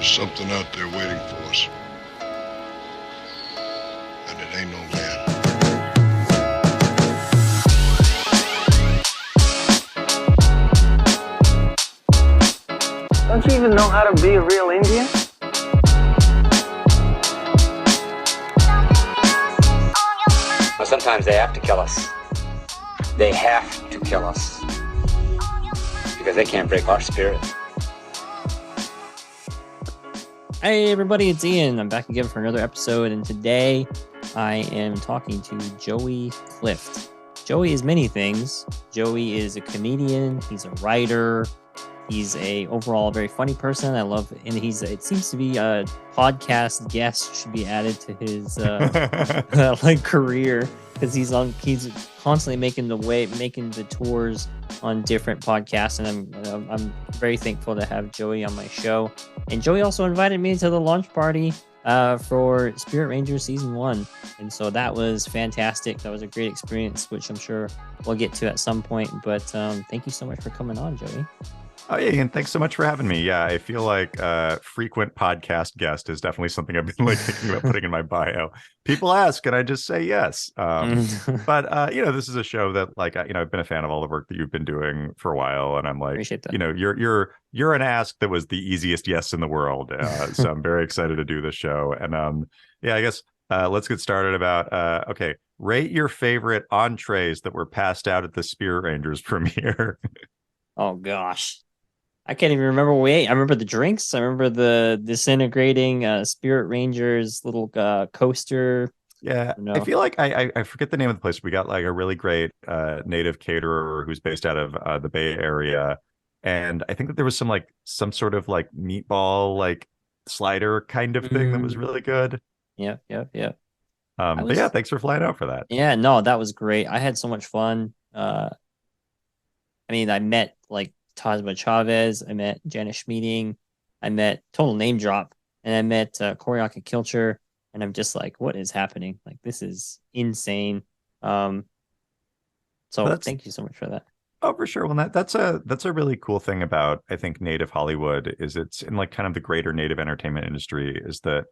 There's something out there waiting for us. And it ain't no man. Don't you even know how to be a real Indian? Well, sometimes they have to kill us. They have to kill us. Because they can't break our spirit. Hey everybody, it's Ian. I'm back again for another episode, and today I am talking to Joey Clift. Joey is many things. Joey is a comedian, he's a writer, he's a overall very funny person. I love, and it seems to be a podcast guest should be added to his like career, because he's constantly making the tours on different podcasts, and I'm very thankful to have Joey on my show. And Joey also invited me to the launch party for Spirit Rangers Season 1. And so that was fantastic. That was a great experience, which I'm sure we'll get to at some point. But thank you so much for coming on, Joey. Oh, yeah, and thanks so much for having me. Yeah, I feel like frequent podcast guest is definitely something I've been thinking about putting in my bio. People ask, and I just say yes. But this is a show that I've been a fan of all the work that you've been doing for a while, and I'm like, appreciate that. You're an ask that was the easiest yes in the world. So I'm very excited to do this show. And I guess let's get started about rate your favorite entrees that were passed out at the Spirit Rangers premiere. Oh gosh. I can't even remember what we ate. I remember the drinks. I remember the disintegrating Spirit Rangers little coaster. Yeah, I feel like I forget the name of the place. We got like a really great native caterer who's based out of the Bay Area, and I think that there was some sort of like meatball slider kind of thing that was really good. Yeah. But yeah, thanks for flying out for that. Yeah, no, that was great. I had so much fun. I met Tasma Chavez, I met Janice Schmeeding, I met total name drop, and I met Koryaka Kilcher, and I'm just like, what is happening? Like, this is insane. So thank you so much for that. Oh, for sure. Well, that's a really cool thing about, I think, Native Hollywood is it's in kind of the greater Native entertainment industry is that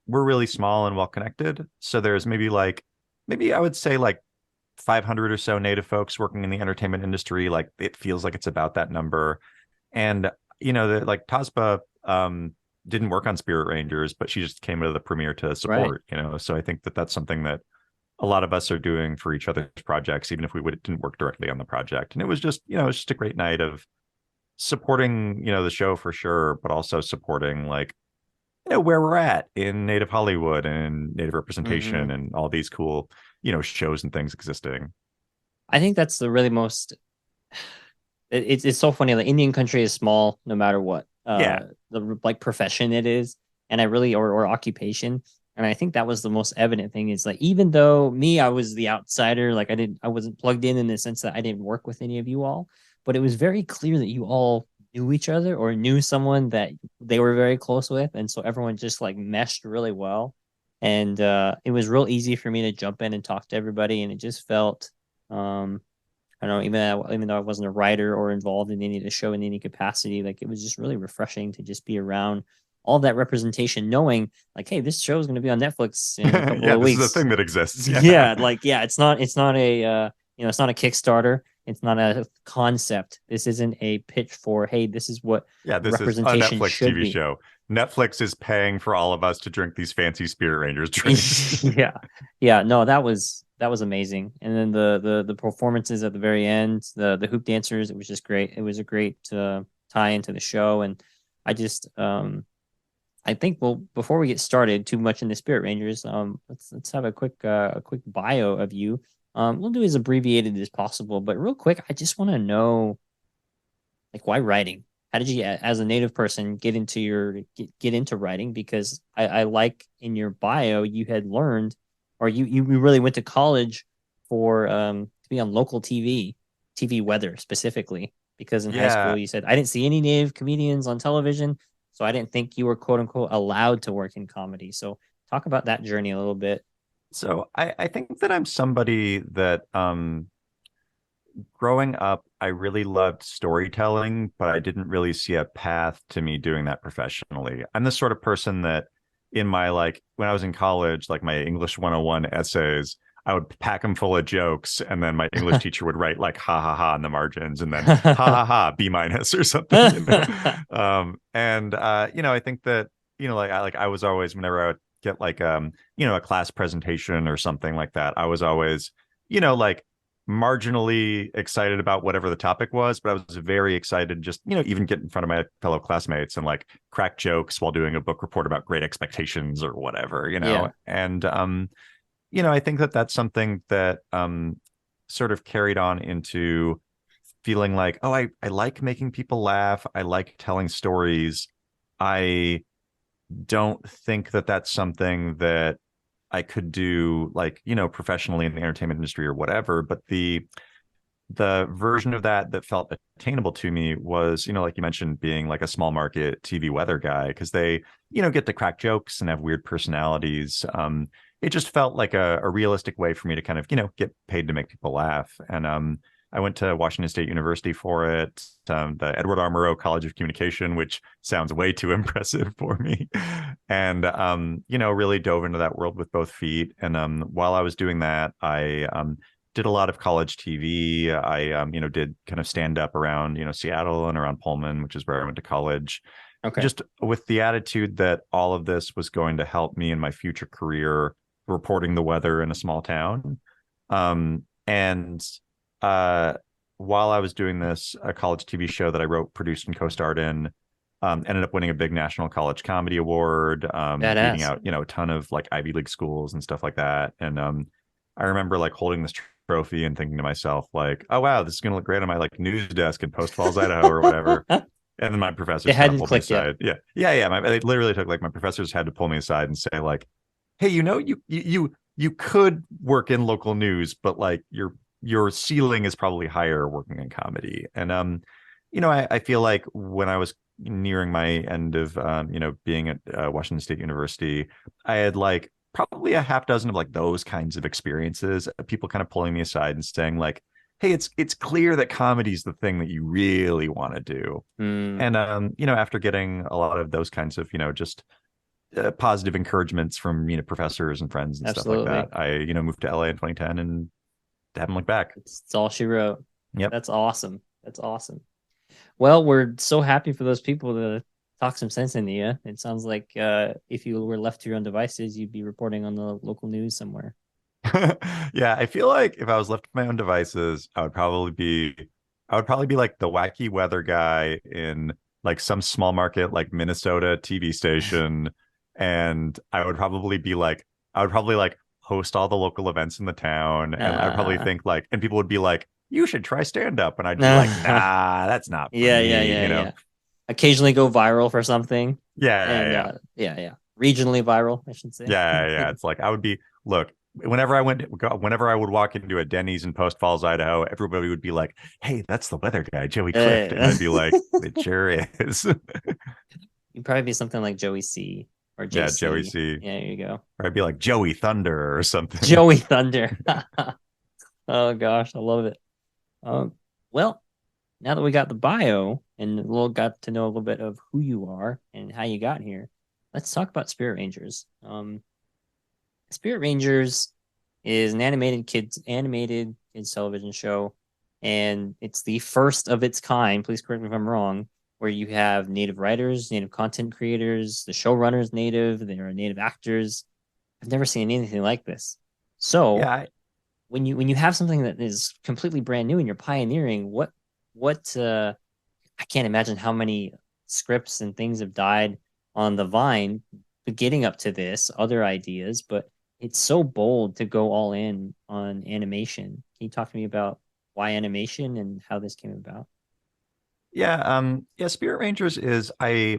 we're really small and well connected. So there's maybe I would say 500 or so Native folks working in the entertainment industry. It feels like it's about that number. And Tasba didn't work on Spirit Rangers, but she just came to the premiere to support. Right. So I think that that's something that a lot of us are doing for each other's projects, even if we didn't work directly on the project. And it was just a great night of supporting the show for sure, but also supporting where we're at in Native Hollywood and Native representation and all these cool shows and things existing. I think that's the really most. It's so funny. The Indian country is small, no matter what. The profession it is, and I really or occupation, and I think that was the most evident thing. Is even though I was the outsider, I wasn't plugged in the sense that I didn't work with any of you all, but it was very clear that you all knew each other or knew someone that they were very close with, and so everyone just meshed really well. And it was real easy for me to jump in and talk to everybody. And it just felt, I don't know, even though I wasn't a writer or involved in any of the show in any capacity, it was just really refreshing to just be around all that representation, knowing hey, this show is going to be on Netflix in a couple of weeks. This is a thing that exists. Yeah. It's not a, it's not a Kickstarter. It's not a concept. This isn't a pitch for, hey, this is what this representation is a Netflix should TV be. show. Netflix is paying for all of us to drink these fancy Spirit Rangers drinks. Yeah. No, that was amazing. And then the performances at the very end, the hoop dancers, it was just great. It was a great tie into the show. And I just I think before we get started too much in the Spirit Rangers, let's have a quick bio of you. We'll do as abbreviated as possible, but real quick, I just want to know why writing? How did you, as a Native person, get into writing? Because I like in your bio, you had learned, or you really went to college for to be on local TV weather specifically. Because in high school, you said, I didn't see any Native comedians on television, so I didn't think you were quote unquote allowed to work in comedy. So talk about that journey a little bit. So I think that I'm somebody that growing up, I really loved storytelling, but I didn't really see a path to me doing that professionally. I'm the sort of person that in my like when I was in college, like my English 101 essays, I would pack them full of jokes, and then my English teacher would write like ha ha ha in the margins, and then ha ha ha B minus or something, you know. And I think that I was always, whenever I would get like a class presentation or something like that, I was always like marginally excited about whatever the topic was, but I was very excited just even get in front of my fellow classmates and like crack jokes while doing a book report about Great Expectations or whatever. Yeah. And I think that that's something that sort of carried on into feeling like, oh, I like making people laugh, I like telling stories. I don't think that that's something that I could do like, professionally in the entertainment industry or whatever. But the version of that felt attainable to me was, like you mentioned, being like a small market TV weather guy, because they, get to crack jokes and have weird personalities. It just felt like a realistic way for me to kind of, get paid to make people laugh. And I went to Washington State University for it, the Edward R. Murrow College of Communication, which sounds way too impressive for me. And, really dove into that world with both feet. And while I was doing that, I did a lot of college TV. I, did kind of stand up around, Seattle and around Pullman, which is where I went to college. Okay. Just with the attitude that all of this was going to help me in my future career reporting the weather in a small town. And while I was doing this, a college TV show that I wrote, produced, and co-starred in ended up winning a big national college comedy award, beating out, a ton of like Ivy League schools and stuff like that. And I remember like holding this trophy and thinking to myself, like, oh, wow, this is going to look great on my like news desk in Post Falls, Idaho or whatever. And then my professors hadn't pulled me clicked yet. aside. Yeah. They literally took like my professors had to pull me aside and say like, hey, you could work in local news, but like your ceiling is probably higher working in comedy. And I feel like when I was nearing my end of being at Washington State University, I had like probably a half dozen of like those kinds of experiences, people kind of pulling me aside and saying like, hey, it's clear that comedy is the thing that you really want to do. And after getting a lot of those kinds of just positive encouragements from professors and friends and Absolutely. stuff like that, I moved to LA in 2010 and haven't looked back. It's all she wrote. Yep. That's awesome. Well, we're so happy for those people to talk some sense into you. It sounds like if you were left to your own devices, you'd be reporting on the local news somewhere. Yeah, I feel like if I was left to my own devices, I would probably be like the wacky weather guy in like some small market like Minnesota TV station, and I would probably host all the local events in the town, and I'd probably think like, and people would be like, you should try stand up, and I'd be like, nah, that's not for me, yeah. Occasionally go viral for something. Yeah. Regionally viral, I should say. Yeah. It's like I would be, look, whenever I would walk into a Denny's in Post Falls, Idaho, everybody would be like, hey, that's the weather guy, Joey Clift. And I'd be like, it sure is. You'd probably be something like Joey C. Or JC. Yeah, Joey C. Yeah, there you go. Or I'd be like Joey Thunder or something. Joey Thunder. Oh gosh, I love it. Well, now that we got the bio and got to know a little bit of who you are and how you got here, let's talk about Spirit Rangers. Spirit Rangers is an animated kids television show, and it's the first of its kind. Please correct me if I'm wrong. Where you have native writers, native content creators, the showrunners native, there are native actors. I've never seen anything like this. So yeah, when you have something that is completely brand new and you're pioneering, what I can't imagine how many scripts and things have died on the vine getting up to this, other ideas, but it's so bold to go all in on animation. Can you talk to me about why animation and how this came about? Yeah, Spirit Rangers is I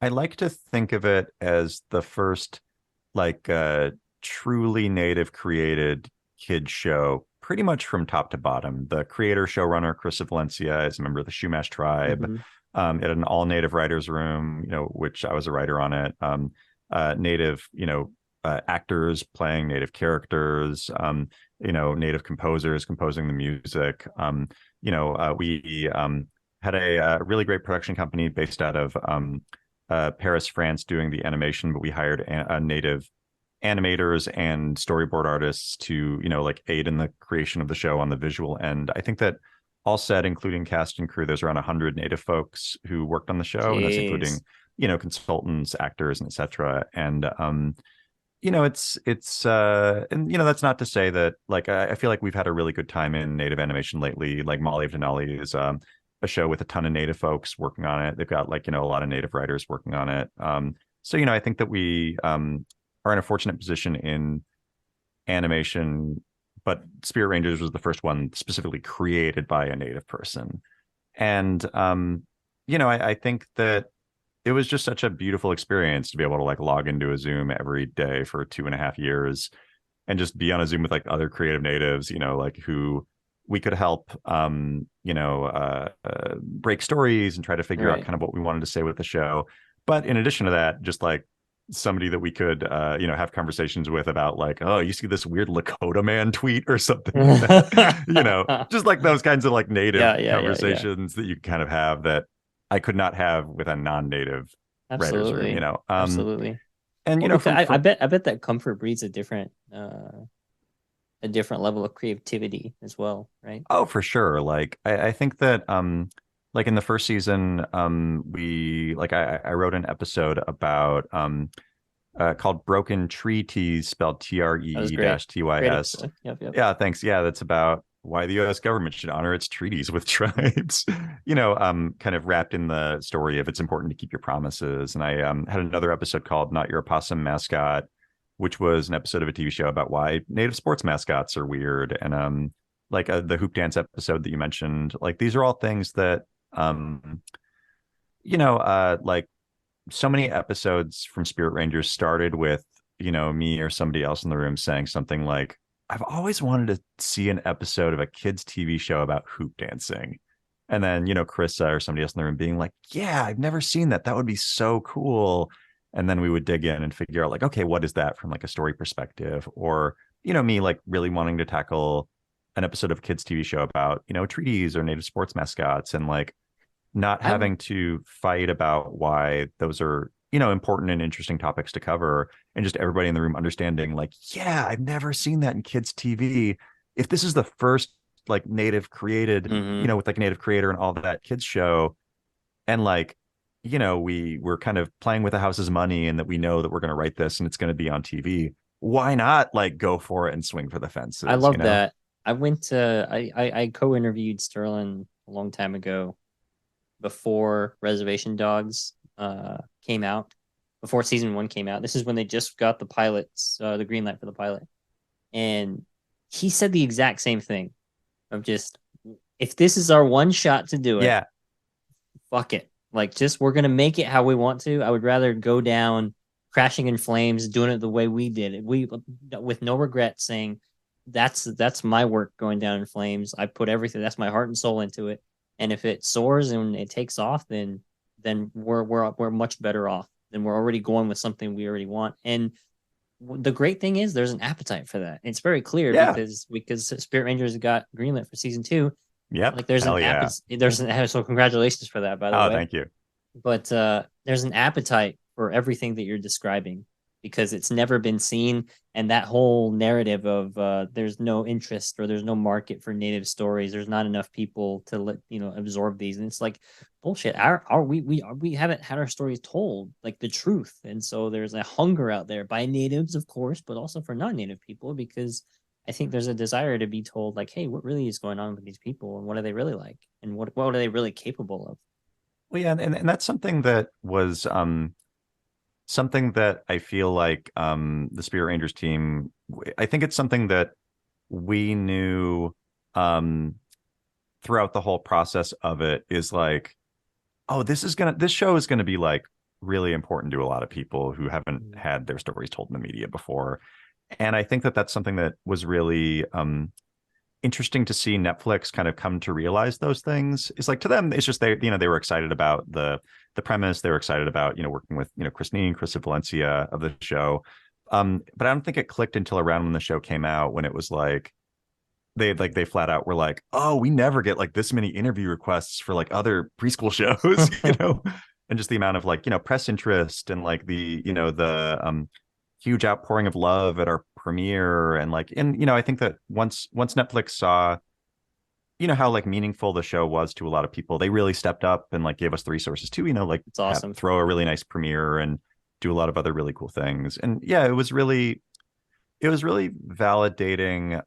like to think of it as the first like truly native created kid show, pretty much from top to bottom. The creator showrunner Chris Valencia is a member of the Shumash tribe. It had an all native writers room, which I was a writer on it. Native, actors playing native characters. native composers composing the music. We had a really great production company based out of Paris, France, doing the animation, but we hired native animators and storyboard artists to like aid in the creation of the show on the visual end. I think that all said, including cast and crew, there's around 100 native folks who worked on the show. Jeez. And that's including consultants, actors, and etc. And it's and that's not to say that like I feel like we've had a really good time in native animation lately. Like Molly of Denali is a show with a ton of native folks working on it. They've got like a lot of native writers working on it. So I think that we are in a fortunate position in animation, but Spirit Rangers was the first one specifically created by a native person. And I think that it was just such a beautiful experience to be able to like log into a Zoom every day for 2.5 years and just be on a Zoom with like other creative natives, like who we could help, break stories and try to figure out kind of what we wanted to say with the show. But in addition to that, just like somebody that we could, have conversations with about like, oh, you see this weird Lakota man tweet or something, just like those kinds of like native conversations that you kind of have that I could not have with a non-native writer's room, absolutely. And I bet that comfort breeds a different level of creativity as well, right? Oh, for sure. Like I think that like in the first season, we like I wrote an episode about called Broken Treaties, spelled TREE-TYS. Yep. Yeah, thanks. Yeah, that's about why the U.S. government should honor its treaties with tribes, kind of wrapped in the story of it's important to keep your promises. And I had another episode called Not Your Opossum Mascot, which was an episode of a TV show about why native sports mascots are weird. And like the hoop dance episode that you mentioned, like these are all things that, like so many episodes from Spirit Rangers started with, me or somebody else in the room saying something like, I've always wanted to see an episode of a kids TV show about hoop dancing. And then, Chris or somebody else in the room being like, yeah, I've never seen that. That would be so cool. And then we would dig in and figure out like, okay, what is that from like a story perspective? Or, me like really wanting to tackle an episode of a kids TV show about, treaties or native sports mascots and like not having to fight about why those are, important and interesting topics to cover, and just everybody in the room understanding like, yeah, I've never seen that in kids TV. If this is the first like native created, with like a native creator and all that kids show, and like, we're kind of playing with the house's money and that we know that we're going to write this and it's going to be on TV. Why not like go for it and swing for the fences? I love that. I co-interviewed Sterling a long time ago before Reservation Dogs came out, before season 1 came out. This is when they just got the pilots, the green light for the pilot. And he said the exact same thing of just, if this is our one shot to do it, fuck it. Like, just, we're going to make it how we want to. I would rather go down crashing in flames, doing it the way we did it. With no regret, saying that's my work going down in flames. I put everything, that's my heart and soul into it. And if it soars and it takes off, then we're much better off. Then we're already going with something we already want. And the great thing is there's an appetite for that. It's very clear because Spirit Rangers got greenlit for season 2. Yeah, like there's so congratulations for that, by the way. Oh, thank you. But there's an appetite for everything that you're describing because it's never been seen, and that whole narrative of there's no interest or there's no market for native stories. There's not enough people to absorb these, and it's like bullshit. We haven't had our stories told, like the truth, and so there's a hunger out there by natives, of course, but also for non-native people, because I think there's a desire to be told, like, hey, what really is going on with these people, and what are they really like, and what are they really capable of? Well, yeah, and that's something that was something that I feel like the Spirit Rangers team, I think it's something that we knew throughout the whole process of it, is like, oh, this show is gonna be like really important to a lot of people who haven't had their stories told in the media before. And I think that that's something that was really interesting to see Netflix kind of come to realize those things. It's like, to them, it's just they were excited about the premise. They were excited about working with Chris Valencia of the show. But I don't think it clicked until around when the show came out, when it was like, they flat out were like, oh, we never get like this many interview requests for like other preschool shows, and just the amount of like, press interest and like the huge outpouring of love at our premiere. And like, and I think that once Netflix saw, how like meaningful the show was to a lot of people, they really stepped up and like gave us the resources to, like It's awesome. throw a really nice premiere and do a lot of other really cool things. And yeah, it was really validating.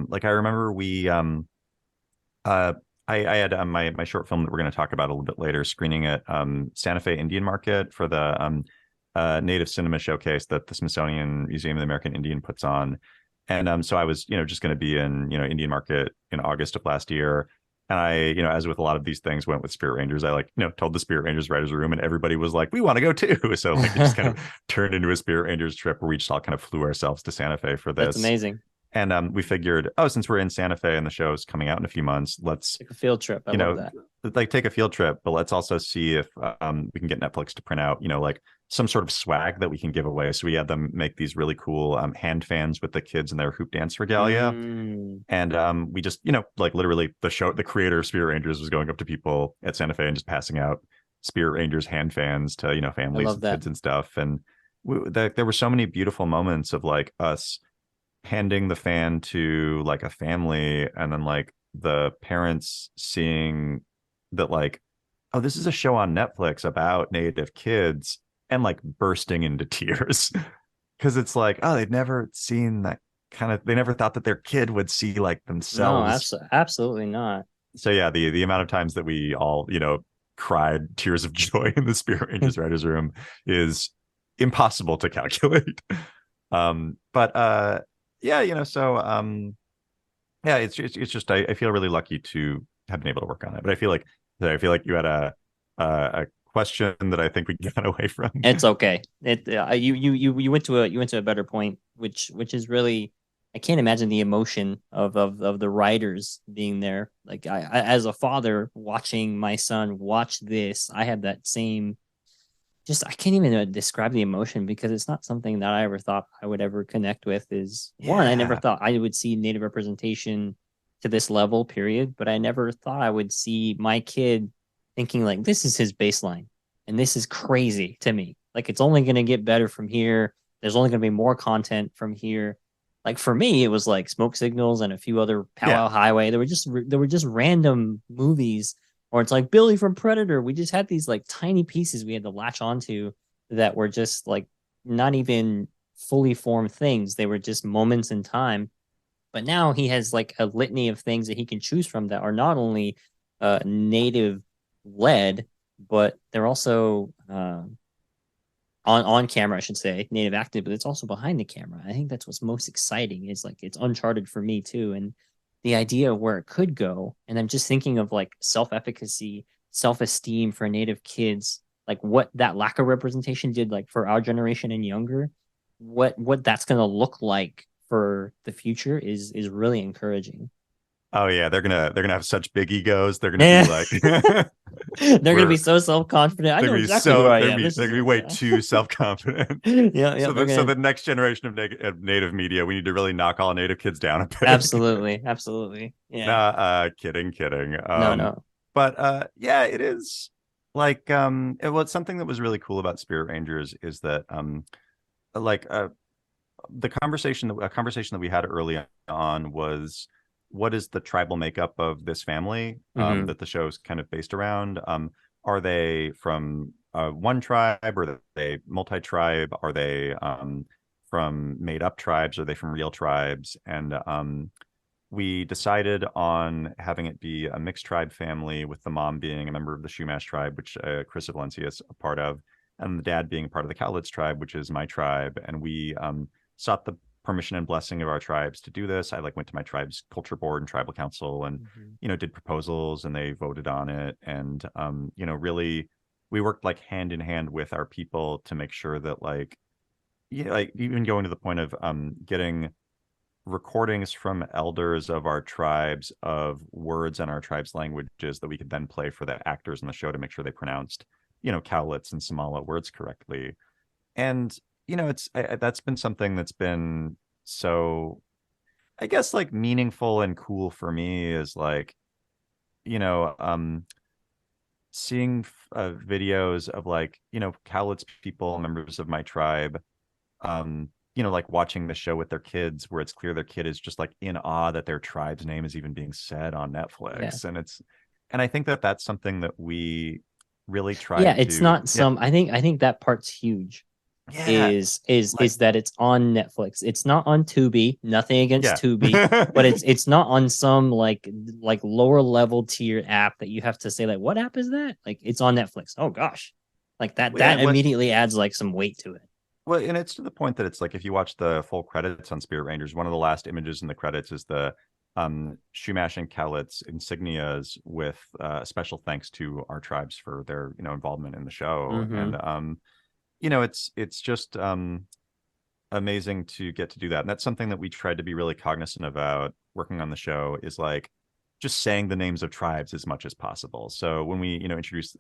Like I remember we I had my short film that we're going to talk about a little bit later screening at Santa Fe Indian Market for the Native Cinema Showcase that the Smithsonian Museum of the American Indian puts on. And so I was, just going to be in, Indian Market in August of last year. And I, as with a lot of these things, went with Spirit Rangers. I like, told the Spirit Rangers writers room, and everybody was like, we want to go too. So like it just kind of turned into a Spirit Rangers trip where we just all kind of flew ourselves to Santa Fe for this. That's amazing. And we figured, oh, since we're in Santa Fe and the show's coming out in a few months, let's take a field trip. I love that. Like take a field trip, but let's also see if we can get Netflix to print out, like some sort of swag that we can give away. So we had them make these really cool hand fans with the kids in their hoop dance regalia. And we just, like literally the creator of Spirit Rangers was going up to people at Santa Fe and just passing out Spirit Rangers hand fans to, families and kids and stuff. And there were so many beautiful moments of like us handing the fan to like a family, and then like the parents seeing that like, oh, this is a show on Netflix about Native kids, and like bursting into tears because it's like, oh, they've never seen that they never thought that their kid would see like themselves. No, absolutely not. So yeah, the amount of times that we all cried tears of joy in the Spirit Rangers writers room is impossible to calculate. But yeah, so yeah, it's just I feel really lucky to have been able to work on it. But I feel like you had a question that I think we got away from. It's okay. You went to a better point, which is really, I can't imagine the emotion of the writers being there. Like I as a father watching my son watch this, I had that same. Just I can't even describe the emotion, because it's not something that I ever thought I would ever connect with. One, I never thought I would see Native representation to this level, period. But I never thought I would see my kid thinking like, this is his baseline, and this is crazy to me. Like it's only going to get better from here. There's only going to be more content from here. Like for me, it was like Smoke Signals and a few other Powwow Highway. There were just random movies. Or it's like Billy from Predator. We just had these like tiny pieces we had to latch onto that were just like not even fully formed things. They were just moments in time. But now he has like a litany of things that he can choose from that are not only native led, but they're also on camera, I should say, native acted, but it's also behind the camera. I think that's what's most exciting. Is like it's uncharted for me too. And the idea of where it could go. And I'm just thinking of like self-efficacy, self-esteem for Native kids, like what that lack of representation did like for our generation and younger, what that's going to look like for the future is really encouraging. Oh yeah, they're gonna have such big egos. They're gonna be like, they're gonna be so self-confident. I know exactly who I am. They're gonna be way too self-confident. Yeah. So the next generation of native media, we need to really knock all native kids down a bit. Absolutely. Yeah. Nah, kidding. No. But yeah, it is like it was something that was really cool about Spirit Rangers is that the conversation that we had early on was, what is the tribal makeup of this family that the show is kind of based around? Are they from one tribe, or are they multi-tribe? Are they from made-up tribes? Are they from real tribes? And we decided on having it be a mixed tribe family, with the mom being a member of the Shumash tribe, which Chris Valencia is a part of, and the dad being a part of the Cowlitz tribe, which is my tribe. And we sought the permission and blessing of our tribes to do this. I went to my tribe's culture board and tribal council and did proposals, and they voted on it. And really we worked hand in hand with our people to make sure that even going to the point of getting recordings from elders of our tribes of words in our tribe's languages that we could then play for the actors in the show to make sure they pronounced Cowlitz and Samala words correctly. And that's been something that's been so I guess like meaningful and cool for me is like, you know, seeing videos of like, you know, Cowlitz people, members of my tribe, you know, like watching the show with their kids where it's clear their kid is just like in awe that their tribe's name is even being said on Yeah. Netflix. And I think that that's something that we really Yeah, tried it's to, not some I think that part's huge. yeah, Is like, that it's on Netflix. It's not on Tubi. Nothing against yeah. Tubi, but it's not on some like lower level tier app that you have to say like what app is that? Like it's on Netflix. Oh gosh. Like Yeah, that immediately adds like some weight to it. well, and it's to the point that it's like if you watch the full credits on Spirit Rangers, one of the last images in the credits is the Shumash and Cowlitz insignias with special thanks to our tribes for their, you know, involvement in the show. Mm-hmm. And you know, it's just amazing to get to do that. And that's something that we tried to be really cognizant about working on the show is like just saying the names of tribes as much as possible. So when we, you know, introduced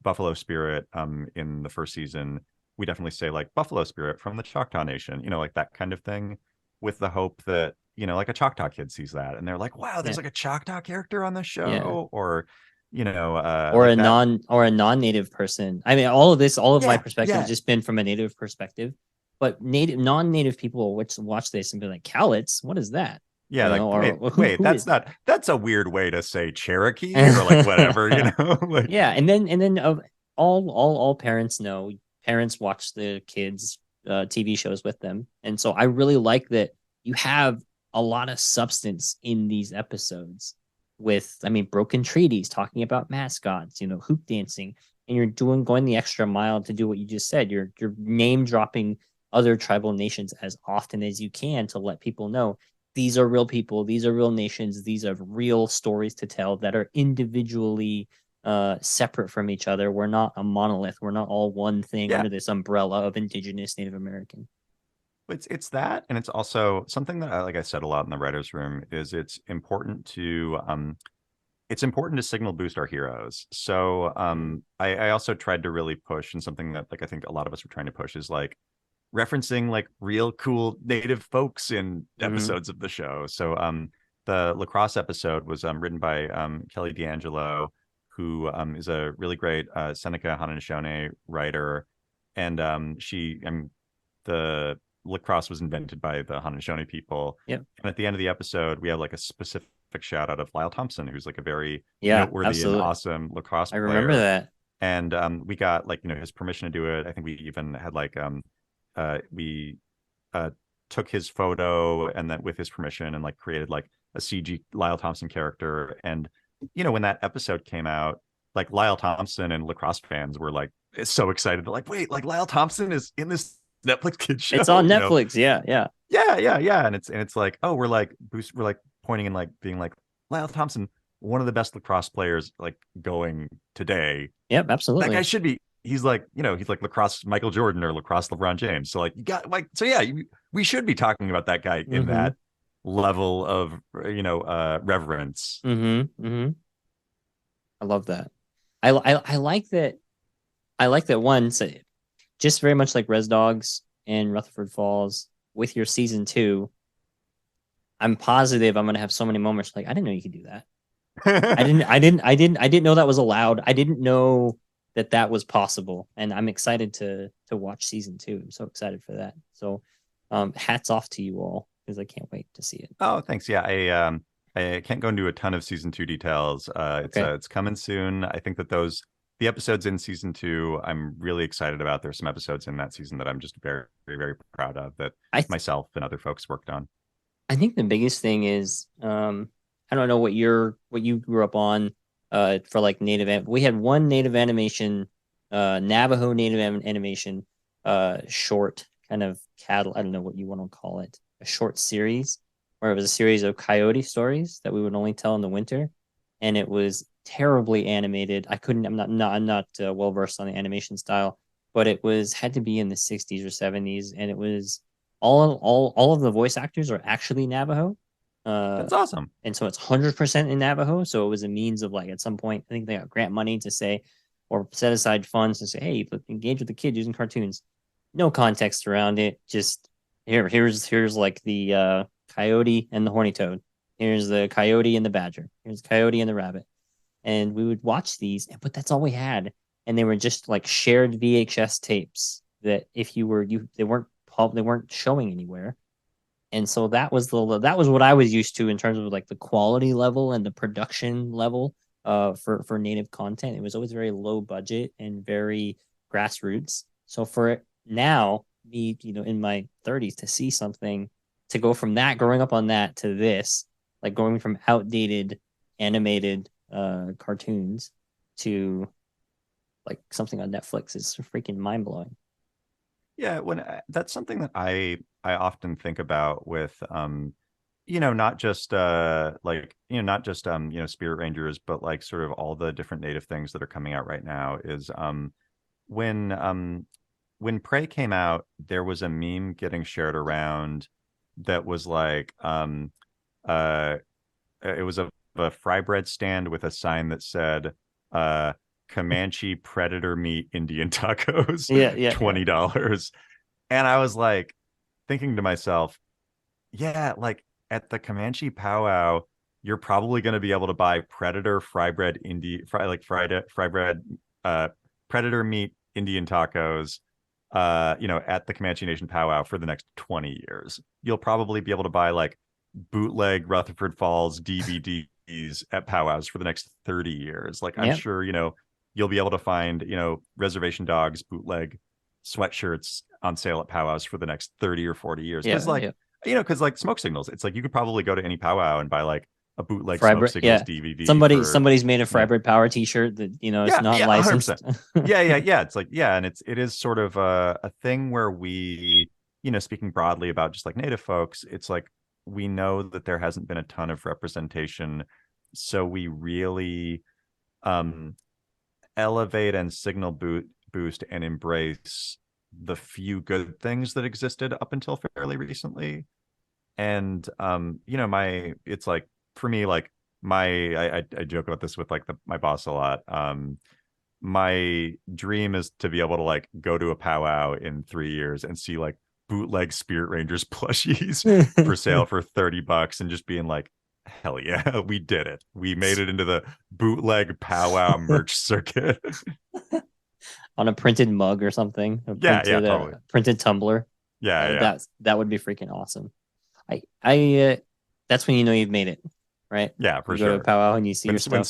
Buffalo Spirit in the first season, we definitely say like Buffalo Spirit from the Choctaw Nation, you know, like that kind of thing, with the hope that, you know, like a Choctaw kid sees that and they're like, wow, Yeah. there's like a Choctaw character on the Yeah. show, or, you know, Or like a that. non-native person. I mean, all of this, all of my Yeah, perspective has yeah, just been from a native perspective. But non-native people will watch this and be like, Cowlitz, what is that? yeah. You Like, know, or wait, well, wait, who is that's a weird way to say Cherokee or like whatever, you know, like, Yeah, and then all parents know. Parents watch the kids' TV shows with them, and so I really like that you have a lot of substance in these episodes. With, I mean, broken treaties, talking about mascots, you know, hoop dancing, and you're going the extra mile to do what you just said. You're name dropping other tribal nations as often as you can to let people know these are real people, these are real nations, these are real stories to tell that are individually separate from each other. We're not a monolith. We're not all one thing yeah. under this umbrella of Indigenous Native American. It's that, and it's also something that like I said a lot in the writers' room is it's important to signal boost our heroes. So I also tried to really push, and something that like I think a lot of us were trying to push is like referencing like real cool native folks in Mm-hmm. episodes of the show. So the lacrosse episode was written by Kelly D'Angelo, who is a really great Seneca Haudenosaunee writer, and the lacrosse was invented by the Haudenosaunee people. Yep. And at the end of the episode, we have like a specific shout out of Lyle Thompson, who's like a very Yeah, noteworthy and absolutely. awesome lacrosse I remember player. that. And we got like, you know, his permission to do it. I think we even had like we took his photo and then with his permission and like created like a CG Lyle Thompson character. And you know, when that episode came out, like Lyle Thompson and lacrosse fans were like so excited. They're like, wait, like Lyle Thompson is in this Netflix kid show, It's on you know? Netflix. Yeah, yeah. Yeah. And it's like, oh, we're like pointing and like being like Lyle Thompson, one of the best lacrosse players like going today. Yep, That guy absolutely. should be. He's like, you know, he's like lacrosse Michael Jordan or lacrosse LeBron James. So like, you got like, so yeah, we should be talking about that guy in Mm-hmm. that level of, you know, reverence. Mm-hmm. Mm-hmm. I love that. I like that. I like that one. So just very much like Res Dogs and Rutherford Falls with your season two. I'm positive I'm gonna have so many moments like I didn't know you could do that. I didn't know that was allowed. I didn't know that that was possible, and I'm excited to watch season two. I'm so excited for that. So, hats off to you all because I can't wait to see it. Oh, thanks. Yeah, I can't go into a ton of season two details. Okay. It's coming soon. I think that the episodes in season two, I'm really excited about. There's some episodes in that season that I'm just very, very, very proud of that myself and other folks worked on. I think the biggest thing is I don't know what you grew up on for like we had one native animation Navajo animation short kind of cattle, I don't know what you want to call it, a short series where it was a series of coyote stories that we would only tell in the winter, and it was terribly animated. I'm not well versed on the animation style, but it was had to be in the 60s or 70s, and it was all of the voice actors are actually Navajo. That's awesome. And so it's 100% in Navajo. So it was a means of like at some point, I think they got grant money to say, or set aside funds to say, hey, engage with the kid using cartoons. No context around it. Just here's like the coyote and the horny toad. Here's the coyote and the badger. Here's the coyote and the rabbit. And we would watch these, but that's all we had. And they were just like shared VHS tapes that if you were they weren't showing anywhere. And so that was what I was used to in terms of like the quality level and the production level for native content. It was always very low budget and very grassroots. So for it now, me, in my 30s, to see something, to go from that, growing up on that, to this, like going from outdated animated cartoons to like something on Netflix is freaking mind blowing. Yeah, that's something that I often think about with not just Spirit Rangers, but like sort of all the different native things that are coming out right now is when Prey came out, there was a meme getting shared around that was like it was a fry bread stand with a sign that said Comanche predator meat Indian tacos, Yeah. $20. And I was like thinking to myself, yeah, like at the Comanche powwow, you're probably going to be able to buy predator fry bread predator meat Indian tacos at the Comanche Nation powwow for the next 20 years. You'll probably be able to buy like bootleg Rutherford Falls DVDs at powwows for the next 30 years. Like I'm sure, you'll be able to find, Reservation Dogs bootleg sweatshirts on sale at powwows for the next 30 or 40 years. Because because like Smoke Signals, it's like you could probably go to any powwow and buy like a bootleg Smoke Signals DVD. Somebody's made a Frybread Power t-shirt that, it's not licensed. 100%. Yeah. It's like, and it is sort of a thing where we, speaking broadly about just like native folks, it's like we know that there hasn't been a ton of representation. So we really elevate and signal boost and embrace the few good things that existed up until fairly recently. And it's like for me, like I joke about this with like my boss a lot. My dream is to be able to like go to a powwow in 3 years and see like bootleg Spirit Rangers plushies for sale for $30 and just being like, hell yeah, we did it. We made it into the bootleg powwow merch circuit. On a printed mug or something. Printed tumbler. Yeah. That would be freaking awesome. I that's when you've made it, right? Yeah, for you sure. Go to a powwow and you see your stuff. When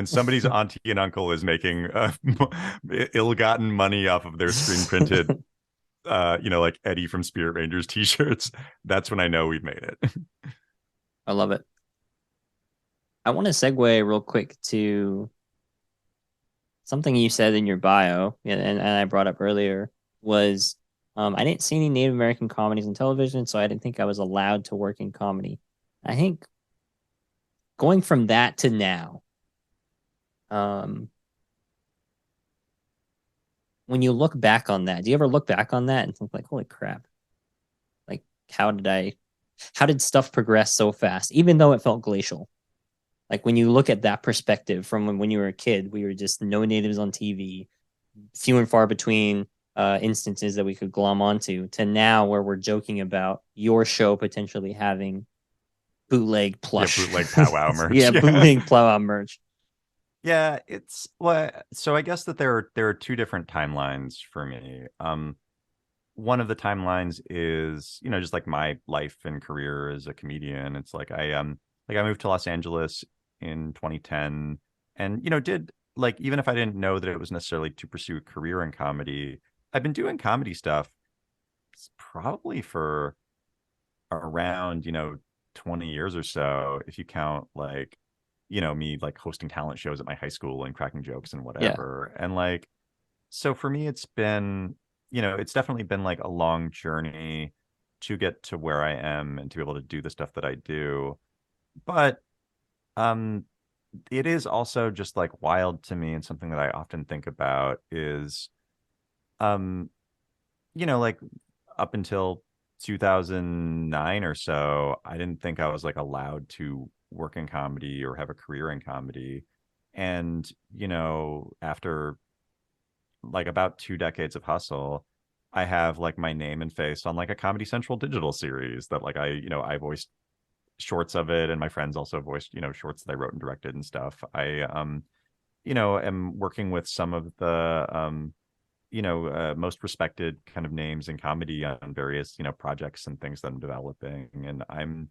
somebody's auntie and uncle is making ill-gotten money off of their screen printed like Eddie from Spirit Rangers t-shirts, that's when I know we've made it. I love it. I want to segue real quick to something you said in your bio, and I brought up earlier, was I didn't see any Native American comedies on television, so I didn't think I was allowed to work in comedy. I think going from that to now, when you look back on that, do you ever look back on that and think like, holy crap, like how did stuff progress so fast, even though it felt glacial? Like when you look at that perspective from when you were a kid, we were just no natives on TV, few and far between instances that we could glom onto, to now where we're joking about your show potentially having bootleg plush, bootleg powwow merch. Bootleg powwow merch. Yeah, so I guess that there are two different timelines for me. One of the timelines is, just like my life and career as a comedian. It's like I moved to Los Angeles in 2010 and, did like, even if I didn't know that it was necessarily to pursue a career in comedy, I've been doing comedy stuff probably for around, 20 years or so, if you count like, me like hosting talent shows at my high school and cracking jokes and whatever. And like, so for me, it's been, it's definitely been like a long journey to get to where I am and to be able to do the stuff that I do. But it is also just like wild to me, and something that I often think about is like up until 2009 or so, I didn't think I was like allowed to work in comedy or have a career in comedy. And after like about 2 decades of hustle, I have like my name and face on like a Comedy Central digital series that like I voiced shorts of it, and my friends also voiced, shorts that I wrote and directed and stuff. I am working with some of the most respected kind of names in comedy on various, projects and things that I'm developing. And I'm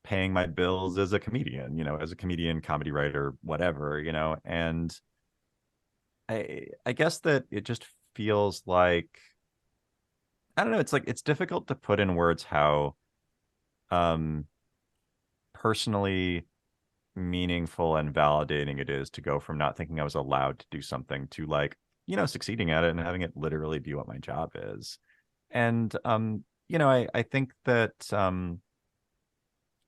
paying my bills as a comedian, as a comedian, comedy writer, whatever, and I guess that it just feels like, I don't know, it's like it's difficult to put in words how um personally meaningful and validating it is to go from not thinking I was allowed to do something to like, succeeding at it and having it literally be what my job is. And I think that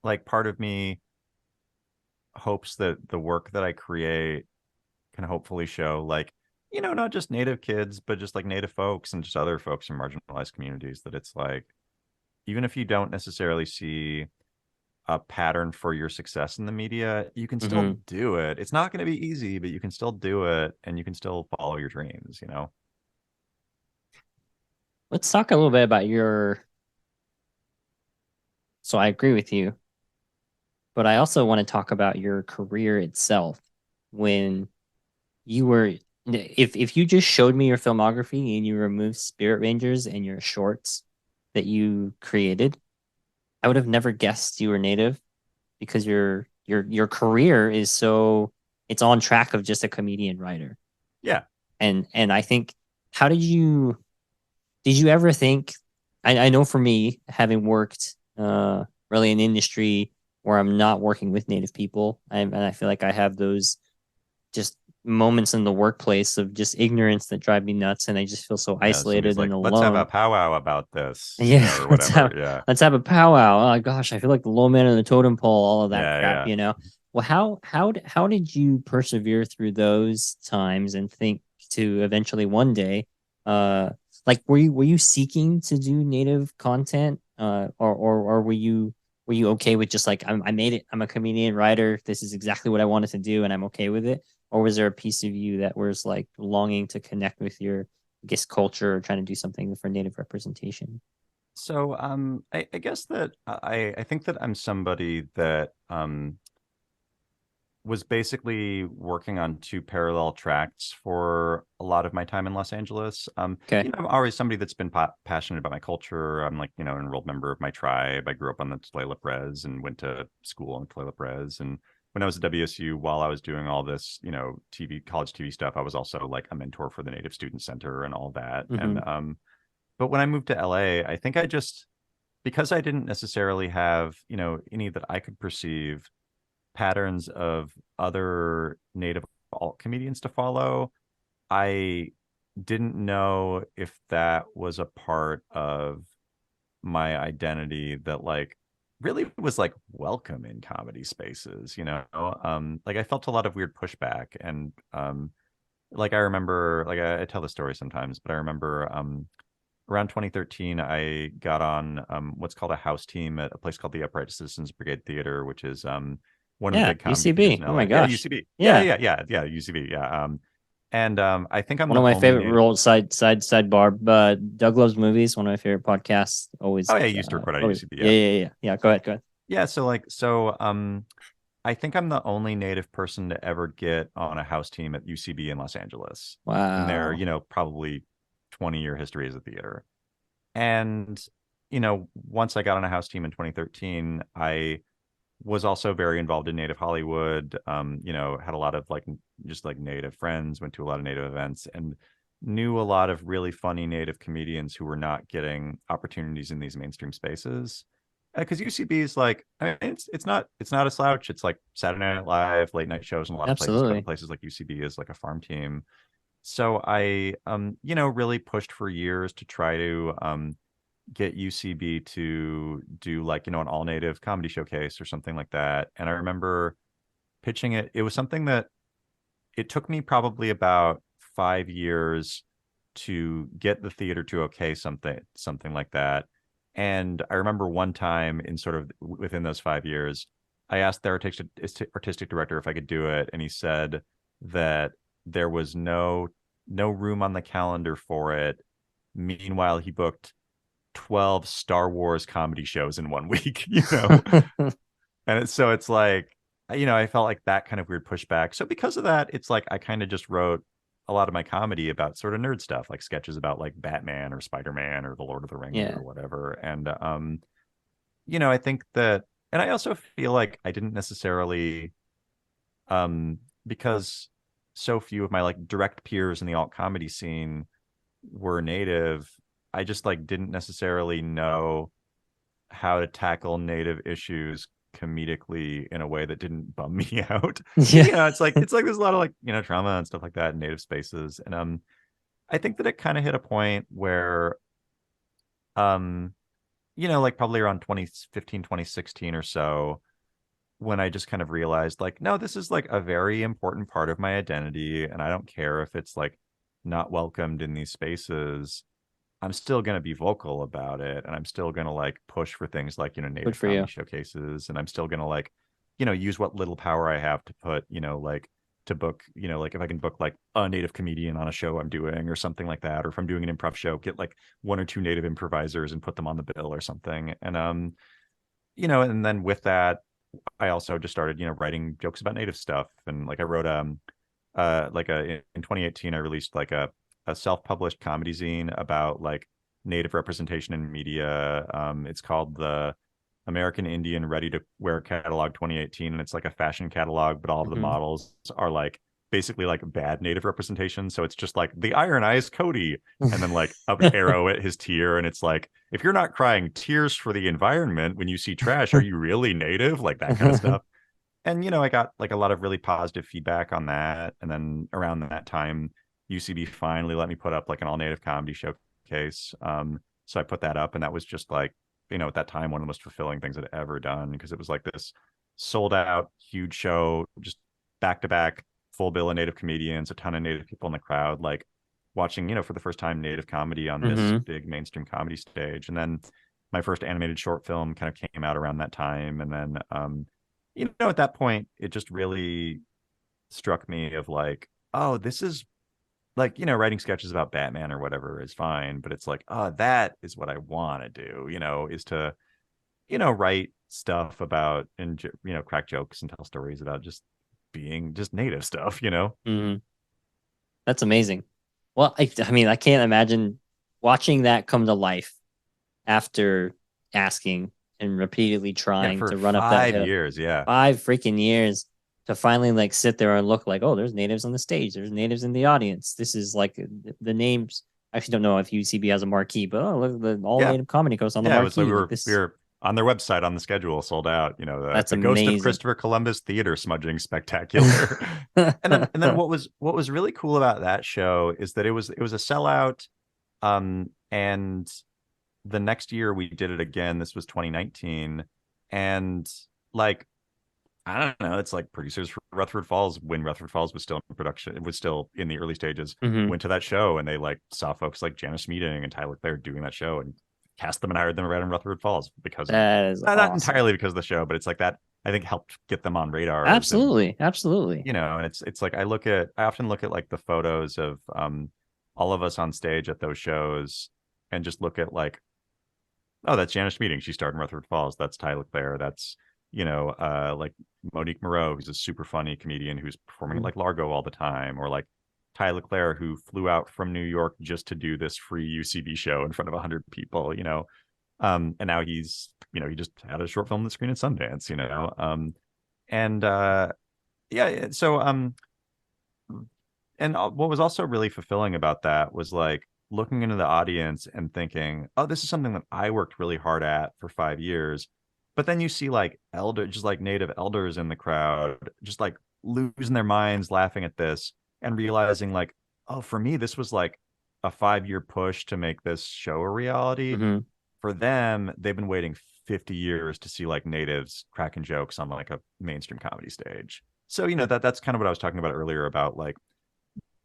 like part of me hopes that the work that I create can hopefully show like, not just Native kids, but just like Native folks and just other folks in marginalized communities, that it's like, even if you don't necessarily see a pattern for your success in the media, you can still do it. It's not going to be easy, but you can still do it, and you can still follow your dreams, Let's talk a little bit about so I agree with you, but I also want to talk about your career itself. When you were, if you just showed me your filmography and you removed Spirit Rangers and your shorts that you created, I would have never guessed you were Native, because your career is it's on track of just a comedian writer. Yeah. And I think, how did you ever think, I know for me, having worked really in industry where I'm not working with Native people, and I feel like I have those just moments in the workplace of just ignorance that drive me nuts, and I just feel so isolated and alone. Let's have a powwow about this. Yeah, or whatever. Let's have a powwow. Oh gosh, I feel like the low man on the totem pole, all of that crap, Yeah. Well, how did you persevere through those times and think to eventually one day, like were you seeking to do Native content, or were you okay with just like, I made it, I'm a comedian writer, this is exactly what I wanted to do and I'm okay with it? Or was there a piece of you that was like longing to connect with your, I guess, culture, or trying to do something for Native representation? So I guess that I think that I'm somebody that was basically working on two parallel tracks for a lot of my time in Los Angeles. Okay. I'm always somebody that's been passionate about my culture. I'm like, an enrolled member of my tribe. I grew up on the Tulalip Res and went to school on the Tulalip Res. And when I was at WSU, while I was doing all this, college TV stuff, I was also like a mentor for the Native Student Center and all that. And but when I moved to LA, I think because I didn't necessarily have, any that I could perceive patterns of other Native alt comedians to follow, I didn't know if that was a part of my identity that like really was like welcome in comedy spaces, like I felt a lot of weird pushback. And like I remember, like I tell the story sometimes, but I remember around 2013 I got on what's called a house team at a place called the Upright Citizens Brigade Theater, which is one of the big comedy theaters UCB. in Oh LA. my gosh. Yeah, UCB. Yeah. Yeah, UCB. Yeah. And I think I'm One the of my only favorite Native... roles, sidebar, but Doug Loves Movies, one of my favorite podcasts. Always. Oh yeah, you used to record at UCB. Yeah. Go ahead. Yeah, so I think I'm the only Native person to ever get on a house team at UCB in Los Angeles. Wow. In their, probably 20-year history as a theater. And once I got on a house team in 2013, I was also very involved in Native Hollywood. Had a lot of like just like Native friends, went to a lot of Native events, and knew a lot of really funny Native comedians who were not getting opportunities in these mainstream spaces. Because UCB is like, I mean, it's not a slouch. It's like Saturday Night Live, late night shows in a lot of places. But places like UCB is like a farm team. So I really pushed for years to try to get UCB to do like, an all Native comedy showcase or something like that. And I remember pitching it. It was something that it took me probably about 5 years to get the theater to okay something like that. And I remember one time in sort of within those 5 years, I asked their artistic director if I could do it, and he said that there was no room on the calendar for it, Meanwhile, he booked 12 Star Wars comedy shows in 1 week, you know? So it's like, you know, I felt like that kind of weird pushback. So because of that, it's like I kind of just wrote a lot of my comedy about sort of nerd stuff, like sketches about like Batman or Spider-Man or the Lord of the Rings Yeah. or whatever. And you know, I think that, and I also feel like I didn't necessarily because so few of my like direct peers in the alt comedy scene were native, I just like didn't necessarily know how to tackle native issues comedically in a way that didn't bum me out. Yeah. You know, it's like there's a lot of like, you know, trauma and stuff like that in native spaces. And I think that it kind of hit a point where um you know, like probably around 2015, 2016 or so, when I just kind of realized like, no, this is like a very important part of my identity. And I don't care if it's like not welcomed in these spaces. I'm still going to be vocal about it. And I'm still going to like push for things like, you know, native for comedy you. showcases. And I'm still going to like, you know, use what little power I have to put, you know, like to book, you know, like if I can book like a native comedian on a show I'm doing or something like that, or if I'm doing an improv show, get like one or two native improvisers and put them on the bill or something. And you know, and then with that, I also just started, you know, writing jokes about native stuff. And like I wrote like a in 2018 I released like a self-published comedy zine about like native representation in media. It's called the American Indian Ready to Wear Catalog 2018, and it's like a fashion catalog, but all of the models are like basically like bad native representation. So it's just like the Iron Eyes Cody, and then like an arrow at his tear, and it's like, if you're not crying tears for the environment when you see trash, are you really native? Like that kind of stuff. And you know, I got like a lot of really positive feedback on that. And then around that time, UCB finally let me put up like an all native comedy showcase. So I put that up, and that was just like, you know, at that time, one of the most fulfilling things I'd ever done, because it was like this sold out huge show, just back to back, full bill of native comedians, a ton of native people in the crowd, like watching, you know, for the first time native comedy on this big mainstream comedy stage. And then my first animated short film kind of came out around that time. And then you know, at that point, it just really struck me of like, oh, this is like, you know, writing sketches about Batman or whatever is fine, but it's like, oh, that is what I want to do, you know, is to, you know, write stuff about, and, you know, crack jokes and tell stories about just being just native stuff, you know? That's amazing. Well, I mean, I can't imagine watching that come to life after asking and repeatedly trying to run up that hill. 5 years, yeah. 5 freaking years to finally like sit there and look like, oh, there's natives on the stage, there's natives in the audience. This is like the names. I actually don't know if UCB has a marquee, but oh, look, the all native comedy coast on the marquee. So we were on their website on the schedule, sold out. You know, that's the amazing. Ghost of Christopher Columbus Theater smudging spectacular. and then what was really cool about that show is that it was a sellout. And the next year we did it again. This was 2019, and like, I don't know, it's like producers for Rutherford Falls, when Rutherford Falls was still in production, it was still in the early stages, went to that show, and they like saw folks like Janice Meeting and Tyler Clare doing that show, and cast them and hired them right in Rutherford Falls because that is not awesome. entirely because of the show, but it's like that I think helped get them on radar. Absolutely. You know, and it's like I often look at like the photos of all of us on stage at those shows, and just look at like, oh, that's Janice Meeting, she starred in Rutherford Falls. That's Tyler Clare. That's, you know, like Monique Moreau, who's a super funny comedian who's performing at like Largo all the time, or like Tyler Clare, who flew out from New York just to do this free UCB show in front of 100 people, you know. And now he's, you know, he just had a short film on the screen at Sundance, you know. And what was also really fulfilling about that was like looking into the audience and thinking, oh, this is something that I worked really hard at for 5 years. But then you see like just like native elders in the crowd, just like losing their minds laughing at this, and realizing like, oh, for me, this was like a 5-year push to make this show a reality. For them, they've been waiting 50 years to see like natives cracking jokes on like a mainstream comedy stage. So, you know, that's kind of what I was talking about earlier about like,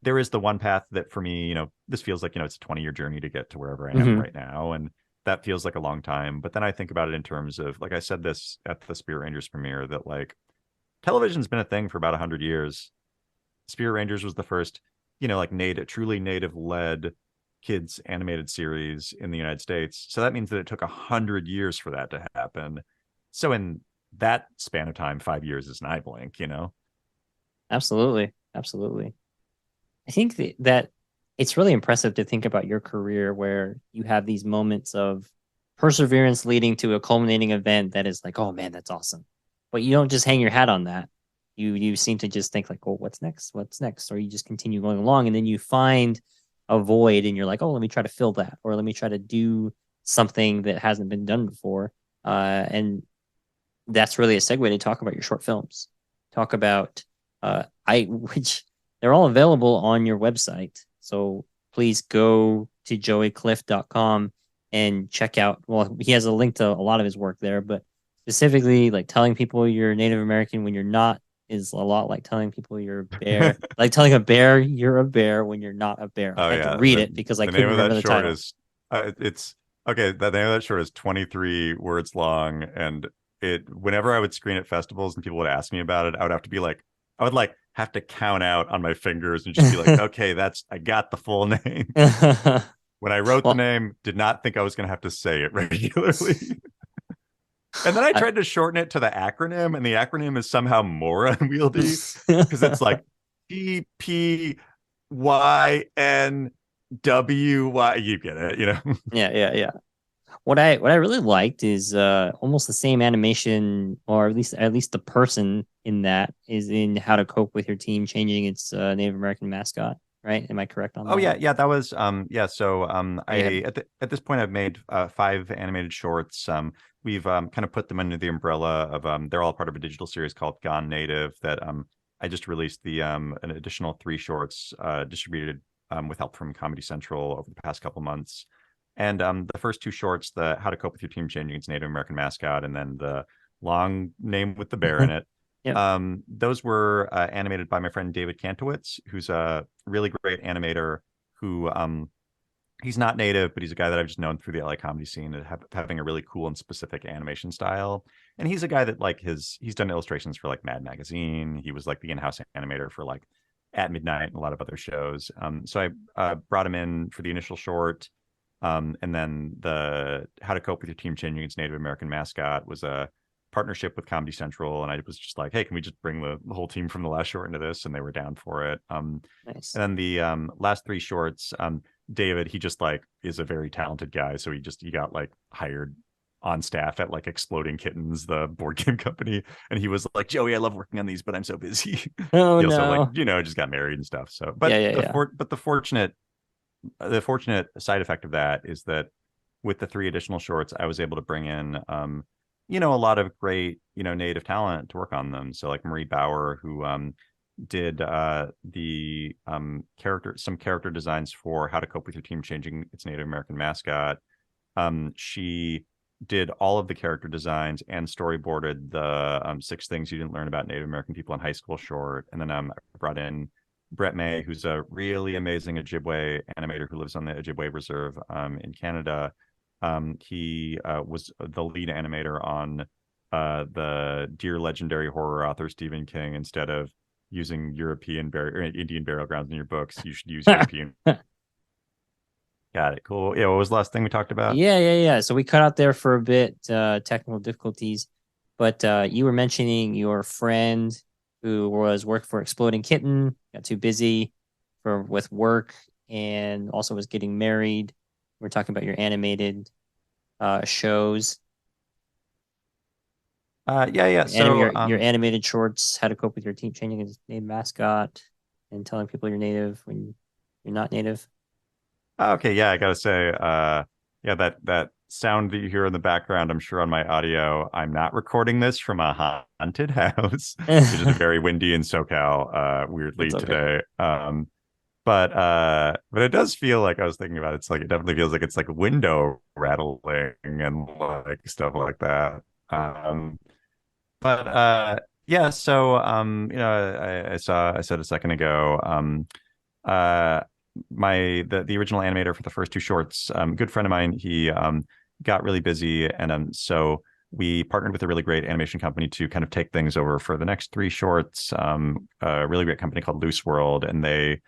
there is the one path that for me, you know, this feels like, you know, it's a 20-year journey to get to wherever I am right now. And that feels like a long time. But then I think about it in terms of, like I said this at the Spirit Rangers premiere, that like television's been a thing for about 100 years. Spirit Rangers was the first, you know, like truly native led kids animated series in the United States. So that means that it took 100 years for that to happen. So in that span of time, 5 years is an eye blink, you know? Absolutely. Absolutely. I think that it's really impressive to think about your career where you have these moments of perseverance leading to a culminating event that is like, oh man, that's awesome. But you don't just hang your hat on that. You seem to just think like, oh, what's next? What's next? Or you just continue going along and then you find a void and you're like, oh, let me try to fill that, or let me try to do something that hasn't been done before. And that's really a segue to talk about your short films. Talk about which they're all available on your website. So please go to joeyclift.com and check out. Well, he has a link to a lot of his work there, but specifically like telling people you're Native American when you're not is a lot like telling people you're a bear. Like telling a bear you're a bear when you're not a bear. I had to read it because I couldn't remember the title. It's okay. The name of that short is 23 words long, and whenever I would screen at festivals and people would ask me about it, I would have to be like, I would like have to count out on my fingers and just be like, okay, I got the full name. When I wrote the name, did not think I was going to have to say it regularly. And then I tried to shorten it to the acronym, and the acronym is somehow more unwieldy because it's like TPYNWY. You get it, you know? Yeah. What I really liked is almost the same animation, or at least the person in that is in How to Cope with Your Team Changing Its Native American Mascot. Right? Am I correct on that? Oh yeah. That was So at this point I've made 5 animated shorts. We've kind of put them under the umbrella of they're all part of a digital series called Gone Native that I just released an additional 3 shorts distributed with help from Comedy Central over the past couple months. And the first 2 shorts, the How to Cope with Your Team Changing Its Native American Mascot, and then the long name with the bear in it. Yep. Those were animated by my friend David Kantowitz, who's a really great animator who he's not native, but he's a guy that I've just known through the LA comedy scene and having a really cool and specific animation style. And he's a guy that like he's done illustrations for like Mad Magazine. He was like the in-house animator for like At Midnight and a lot of other shows. So I brought him in for the initial short. And then the How to Cope with Your Team Changing Its Native American Mascot was a partnership with Comedy Central, and I was just like, hey, can we just bring the whole team from the last short into this? And they were down for it. Nice. And then the last 3 shorts, David, he just like is a very talented guy, so he got like hired on staff at like Exploding Kittens, the board game company, and he was like, Joey, I love working on these, but I'm so busy. Oh, he also like just got married and stuff. So but the fortunate side effect of that is that with the 3 additional shorts, I was able to bring in a lot of great, native talent to work on them. So like Marie Bauer, who did some character designs for How to Cope with Your Team Changing Its Native American Mascot. She did all of the character designs and storyboarded the 6 Things You Didn't Learn About Native American People in High School short. And then I brought in Brett May, who's a really amazing Ojibwe animator who lives on the Ojibwe Reserve in Canada. He was the lead animator on the Dear Legendary horror author Stephen King. Instead of using Indian burial grounds in your books, you should use European. Got it. Cool. Yeah. What was the last thing we talked about? Yeah. So we cut out there for a bit, technical difficulties, but you were mentioning your friend who was working for Exploding Kitten, got too busy with work, and also was getting married. We're talking about your animated shows. Yeah. So your animated shorts, How to Cope with Your Team Changing Its Name Mascot, and telling people you're native when you're not native. Okay, yeah, I gotta say, that sound that you hear in the background, I'm sure on my audio, I'm not recording this from a haunted house. It's just very windy in SoCal, weirdly today. But it does feel like, I was thinking about it, it's like it definitely feels like it's like a window rattling and like stuff like that. Yeah, so I said a second ago, the original animator for the first 2 shorts, good friend of mine, he got really busy, and so we partnered with a really great animation company to kind of take things over for the next 3 shorts. A really great company called Loose World, and they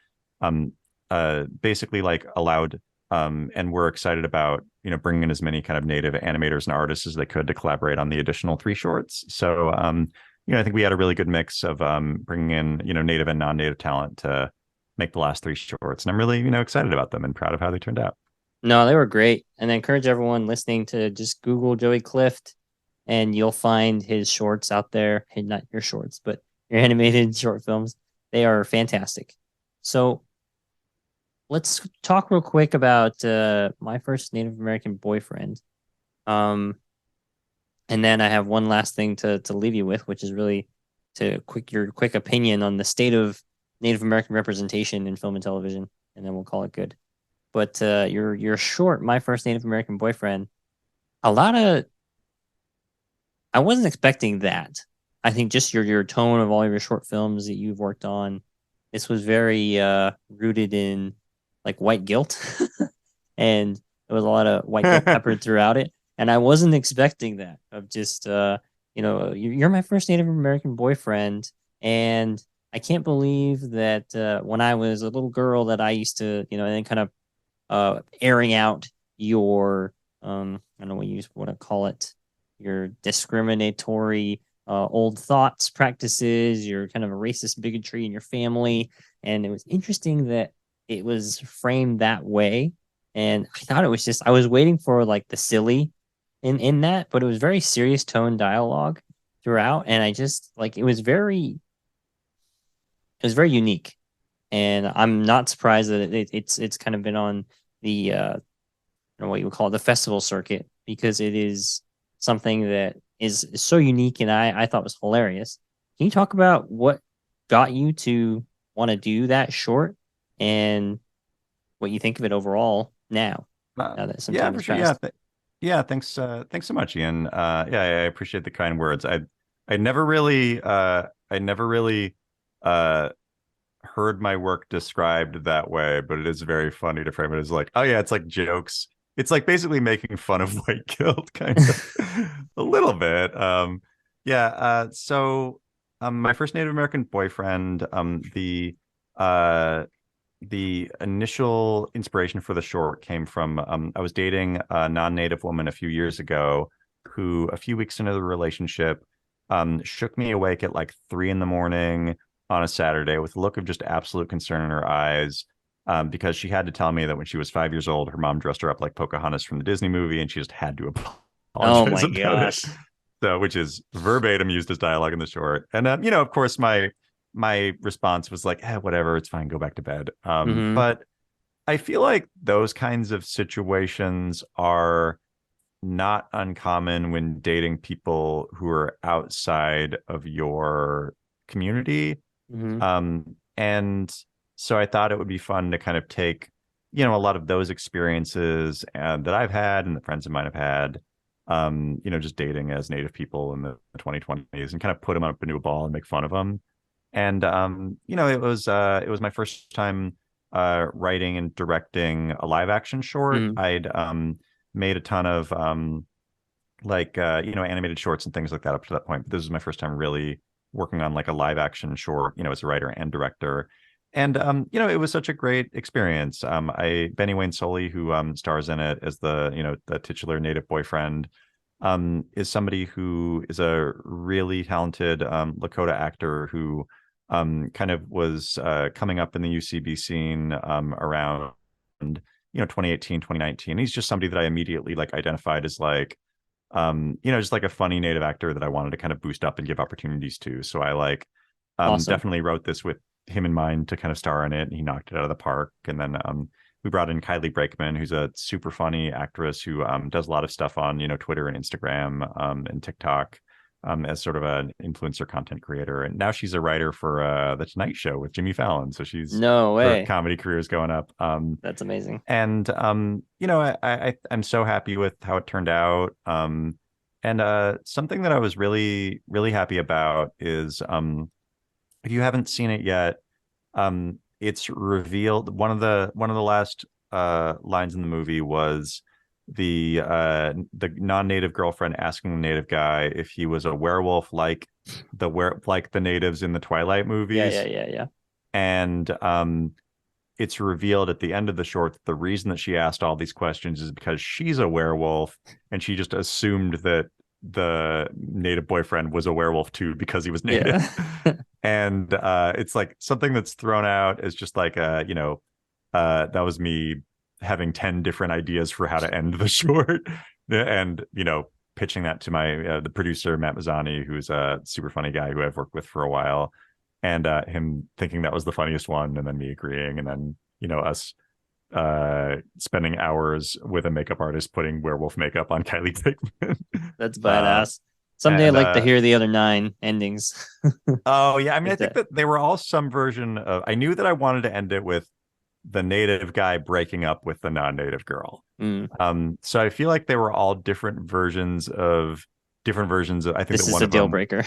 basically like allowed And we're excited about, bringing in as many kind of native animators and artists as they could to collaborate on the additional 3 shorts. So, I think we had a really good mix of bringing in, native and non-native talent to make the last 3 shorts. And I'm really, excited about them and proud of how they turned out. No, they were great. And I encourage everyone listening to just Google Joey Clift and you'll find his shorts out there. Hey, not your shorts, but your animated short films. They are fantastic. So let's talk real quick about My First Native American Boyfriend. And then I have one last thing to leave you with, which is really your quick opinion on the state of Native American representation in film and television, and then we'll call it good. But your short, My First Native American Boyfriend, I wasn't expecting that. I think just your tone of all of your short films that you've worked on, this was very rooted in like white guilt, and there was a lot of white guilt peppered throughout it. And I wasn't expecting that of just you're my first Native American boyfriend, and I can't believe that when I was a little girl that I used to and then kind of airing out your I don't know what to call it, your discriminatory old thoughts, practices, your kind of a racist bigotry in your family. And it was interesting that it was framed that way. And I thought it was just, I was waiting for like the silly in that, but it was very serious tone dialogue throughout. And I just like, it was very unique. And I'm not surprised that it's kind of been on the, what you would call it, the festival circuit, because it is something that is so unique and I thought was hilarious. Can you talk about what got you to want to do that short and what you think of it overall now that some time has passed? Thanks so much, Ian. I appreciate the kind words. I never really heard my work described that way, but it is very funny to frame it as like, oh yeah, it's like jokes. It's like basically making fun of white guilt, kind of a little bit. So My First Native American Boyfriend, the initial inspiration for the short came from I was dating a non-native woman a few years ago who, a few weeks into the relationship, shook me awake at like 3 a.m. on a Saturday with a look of just absolute concern in her eyes. Because she had to tell me that when she was 5 years old, her mom dressed her up like Pocahontas from the Disney movie, and she just had to apologize. Oh my gosh! So, which is verbatim used as dialogue in the short. And of course, my response was like, whatever, it's fine, go back to bed. But I feel like those kinds of situations are not uncommon when dating people who are outside of your community. And so I thought it would be fun to kind of take, a lot of those experiences that I've had and that friends of mine have had, just dating as Native people in the 2020s and kind of put them up into a ball and make fun of them. And, it was my first time writing and directing a live action short. I'd made a ton of animated shorts and things like that up to that point. But this was my first time really working on like a live action short, as a writer and director. And it was such a great experience. Benny Wayne Soley, who stars in it as the titular Native boyfriend, is somebody who is a really talented Lakota actor who kind of was coming up in the UCB scene around 2018, 2019. He's just somebody that I immediately like identified as like just like a funny Native actor that I wanted to kind of boost up and give opportunities to. So I awesome. Definitely wrote this with him in mind to kind of star in it, and he knocked it out of the park. And then we brought in Kylie Brakeman, who's a super funny actress who does a lot of stuff on Twitter and Instagram and TikTok as sort of an influencer content creator. And now she's a writer for the Tonight Show with Jimmy Fallon. So she's no way, her comedy career is going up. That's amazing. And I'm so happy with how it turned out. And something that I was really, really happy about is if you haven't seen it yet, it's revealed one of the last lines in the movie was the non-native girlfriend asking the native guy if he was a werewolf like the natives in the Twilight movies. Yeah. And it's revealed at the end of the short that the reason that she asked all these questions is because she's a werewolf, and she just assumed that the native boyfriend was a werewolf too because he was native. Yeah. And it's like something that's thrown out as just like that was me having 10 different ideas for how to end the short, and pitching that to my the producer Matt Mazzani, who's a super funny guy who I've worked with for a while, and him thinking that was the funniest one, and then me agreeing, and then us spending hours with a makeup artist putting werewolf makeup on Kylie Pickman. That's badass. Someday I'd like to hear the other 9 endings. Oh yeah, I mean, Like I think that they were all some version of. I knew that I wanted to end it with the native guy breaking up with the non-native girl. So I feel like they were all different versions of. I think this that is one a of deal them, breaker.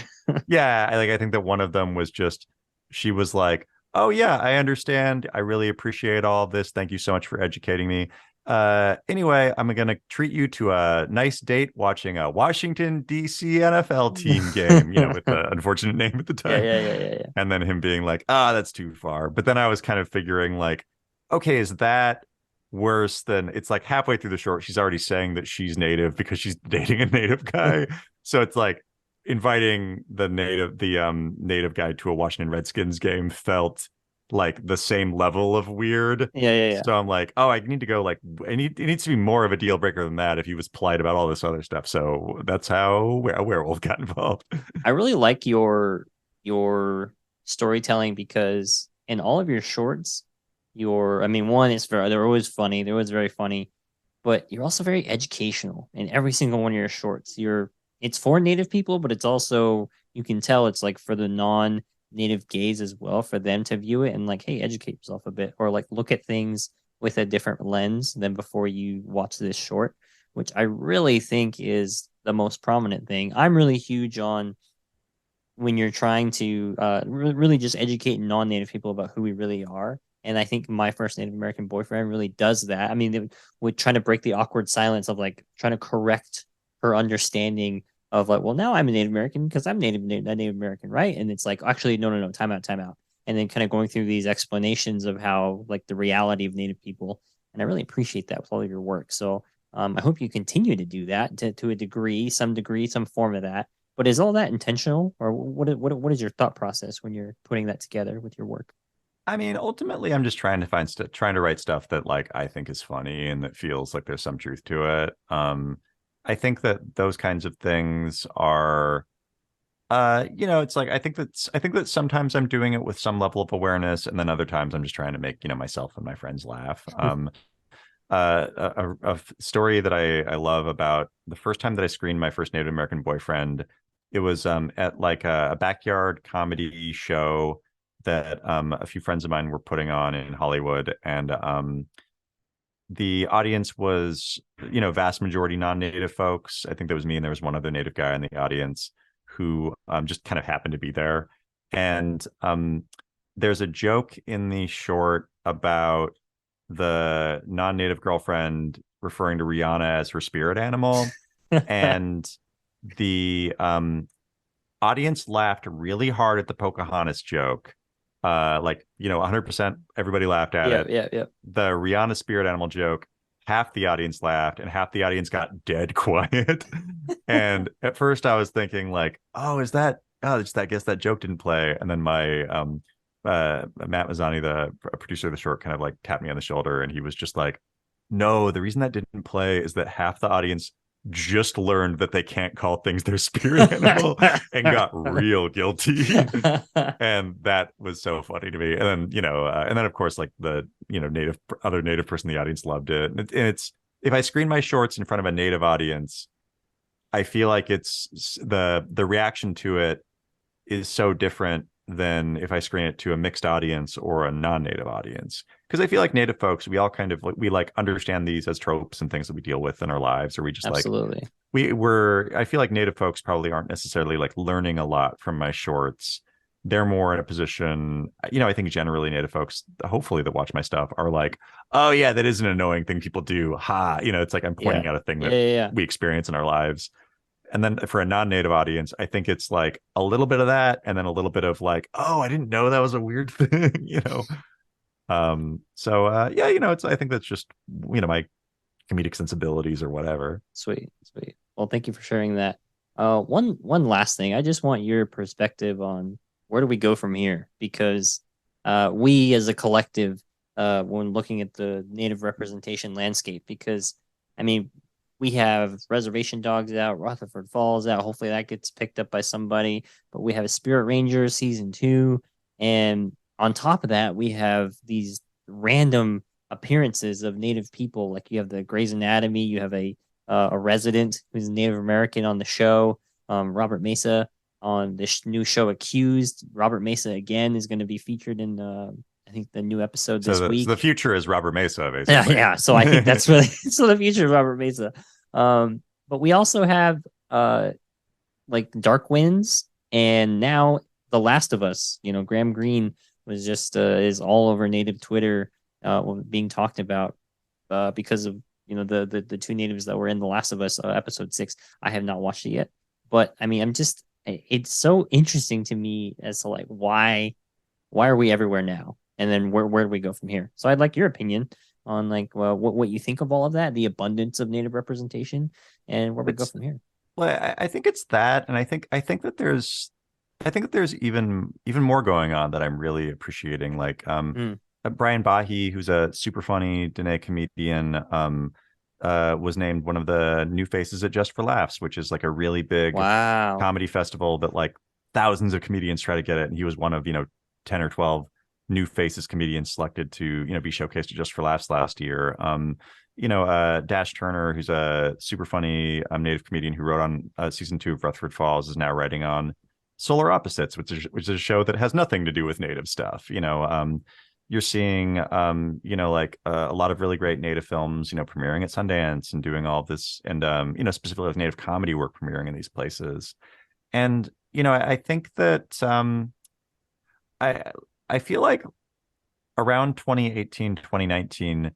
yeah, I think that one of them was just she was like, "Oh yeah, I understand. I really appreciate all of this. Thank you so much for educating me. Anyway, I'm gonna treat you to a nice date watching a Washington D.C. NFL team game, with the unfortunate name at the time." Yeah. And then him being like, that's too far. But then I was kind of figuring like, okay, is that worse than it's like halfway through the short, she's already saying that she's native because she's dating a native guy. So it's like inviting the native guy to a Washington Redskins game felt like the same level of weird. Yeah. So I'm like, oh, I need to go like it needs to be more of a deal breaker than that if he was polite about all this other stuff. So that's how a werewolf got involved. I really like your storytelling because in all of your shorts, one is they're always funny, they're always very funny, but you're also very educational in every single one of your shorts. It's for native people, but it's also, you can tell it's like for the non-native gays as well, for them to view it and like, hey, educate yourself a bit, or like look at things with a different lens than before you watch this short, which I really think is the most prominent thing. I'm really huge on when you're trying to really just educate non-native people about who we really are. And I think My First Native American Boyfriend really does that. I mean, they would try to break the awkward silence of like trying to correct her understanding of like, well, now I'm a Native American because I'm Native American, right? And it's like, actually, no, time out. And then kind of going through these explanations of how like the reality of Native people. And I really appreciate that with all of your work. So I hope you continue to do that to a degree, some form of that. But is all that intentional, or what is your thought process when you're putting that together with your work? I mean, ultimately, I'm just trying to write stuff that like I think is funny and that feels like there's some truth to it. I think that those kinds of things are, it's like I think that sometimes I'm doing it with some level of awareness, and then other times I'm just trying to make myself and my friends laugh. A story that I love about the first time that I screened My First Native American Boyfriend, it was at like a backyard comedy show that a few friends of mine were putting on in Hollywood, and the audience was vast majority non-native folks. I think there was me and there was one other native guy in the audience who just kind of happened to be there. And there's a joke in the short about the non-native girlfriend referring to Rihanna as her spirit animal. And the audience laughed really hard at the Pocahontas joke. 100% everybody laughed at it. Yeah. The Rihanna spirit animal joke, half the audience laughed and half the audience got dead quiet. And at first I was thinking like, I guess that joke didn't play. And then my Matt Mazzani, the producer of the short, kind of like tapped me on the shoulder, and he was just like, no, the reason that didn't play is that half the audience just learned that they can't call things their spirit animal and got real guilty. And that was so funny to me. And then and then of course like the other native person in the audience loved it. And it's if I screen my shorts in front of a native audience, I feel like it's the reaction to it is so different than if I screen it to a mixed audience or a non-native audience. Because I feel like native folks, we all kind of we like understand these as tropes and things that we deal with in our lives, or we just absolutely I feel like native folks probably aren't necessarily like learning a lot from my shorts. They're more in a position, I think generally native folks, hopefully that watch my stuff, are like, oh yeah, that is an annoying thing people do. Ha, it's like I'm pointing out a thing that we experience in our lives. And then for a non-native audience, I think it's like a little bit of that, and then a little bit of like, oh, I didn't know that was a weird thing, Yeah, I think that's just my comedic sensibilities or whatever. Sweet, sweet. Well, thank you for sharing that. One last thing. I just want your perspective on where do we go from here? Because we as a collective, when looking at the native representation landscape, because I mean, we have Reservation Dogs out, Rutherford Falls out. Hopefully that gets picked up by somebody. But we have a Spirit Rangers season 2, and on top of that, we have these random appearances of Native people. Like you have the Grey's Anatomy, you have a resident who's Native American on the show, Robert Mesa on this new show Accused. Robert Mesa again is going to be featured in I think the new episode this week. So the future is Robert Mesa, Yeah, basically. yeah. So I think that's really so the future of Robert Mesa. But we also have like Dark Winds, and now The Last of Us. Graham Greene was just is all over Native Twitter being talked about because of the two natives that were in The Last of Us episode 6. I have not watched it yet, but I mean, it's so interesting to me as to like why are we everywhere now, and then where do we go from here? So I'd like your opinion on like what you think of all of that, the abundance of native representation, and where we go from here. Well, I think it's that, and I think that there's even more going on that I'm really appreciating. Like Brian Bahi, who's a super funny Dene comedian, was named one of the new faces at Just for Laughs, which is like a really big comedy festival that like thousands of comedians try to get it, and he was one of 10 or 12 new faces comedians selected to be showcased at Just for Laughs last year. Dash Turner, who's a super funny Native comedian who wrote on season 2 of Rutherford Falls, is now writing on Solar Opposites, which is a show that has nothing to do with Native stuff. You're seeing like a lot of really great Native films premiering at Sundance and doing all this, and specifically with Native comedy work premiering in these places. And I think that I feel like around 2018, 2019,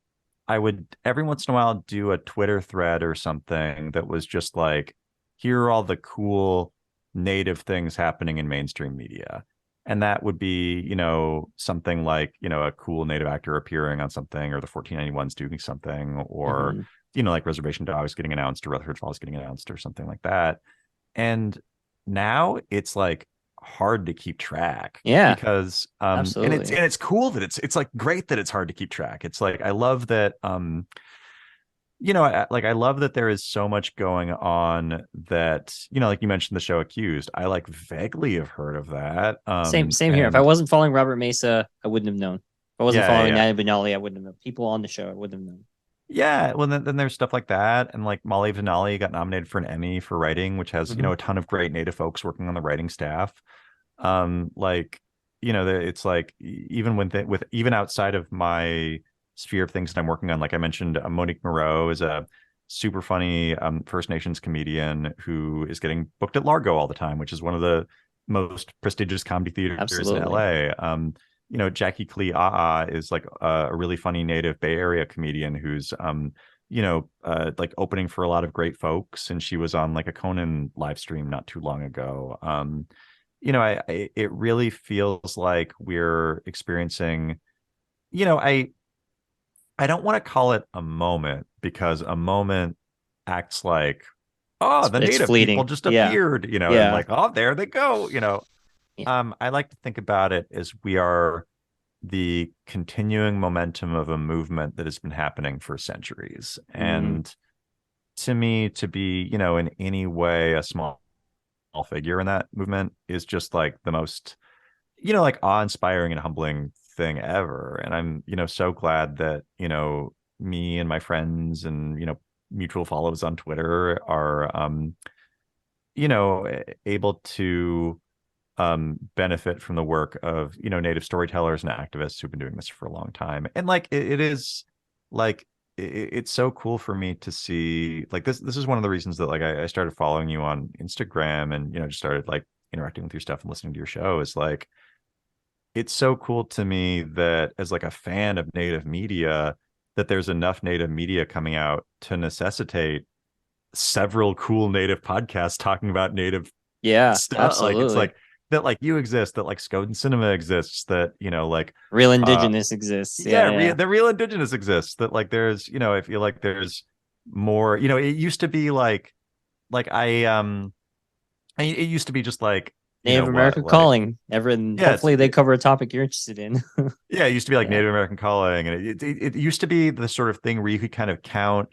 I would every once in a while do a Twitter thread or something that was just like, here are all the cool Native things happening in mainstream media. And that would be, something like, a cool Native actor appearing on something, or the 1491s doing something, or, like Reservation Dogs getting announced, or Rutherford Falls getting announced, or something like that. And now it's like hard to keep track. Yeah, because absolutely. And it's cool that it's like great that it's hard to keep track. It's like I love that I love that there is so much going on that like you mentioned the show Accused. I like vaguely have heard of that. Same here. If I wasn't following Robert Mesa, I wouldn't have known. If I wasn't following Nadia Benali, I wouldn't have known. People on the show, I wouldn't have known. Yeah, well, then there's stuff like that, and like Molly Vanali got nominated for an Emmy for writing, which has a ton of great Native folks working on the writing staff. It's like even with even outside of my sphere of things that I'm working on, like I mentioned, Monique Moreau is a super funny First Nations comedian who is getting booked at Largo all the time, which is one of the most prestigious comedy theaters in LA. Jackie Klee is like a really funny Native Bay Area comedian who's like opening for a lot of great folks, and she was on like a Conan live stream not too long ago. It really feels like we're experiencing, I don't want to call it a moment, because a moment acts like, oh, the Native people just appeared, and like, oh, there they go, I like to think about it as we are the continuing momentum of a movement that has been happening for centuries. And to me, to be, in any way a small figure in that movement is just like the most, like awe-inspiring and humbling thing ever. And I'm, so glad that, me and my friends and, mutual follows on Twitter are, able to benefit from the work of Native storytellers and activists who've been doing this for a long time. And like it is like it's so cool for me to see, like, this is one of the reasons that like I started following you on Instagram and just started like interacting with your stuff and listening to your show. Is like, it's so cool to me that as like a fan of Native media, that there's enough Native media coming out to necessitate several cool Native podcasts talking about Native stuff. Absolutely. Like, it's like that like you exist, that like Skoden Cinema exists, that like Real uh indigenous exists. yeah, Yeah, the real indigenous exists, that like there's I feel like there's more. It used to be like it used to be just like Native what, American like, calling. And yeah, hopefully they cover a topic you're interested in. yeah, it used to be like Yeah. Native American calling, and it used to be the sort of thing where you could kind of count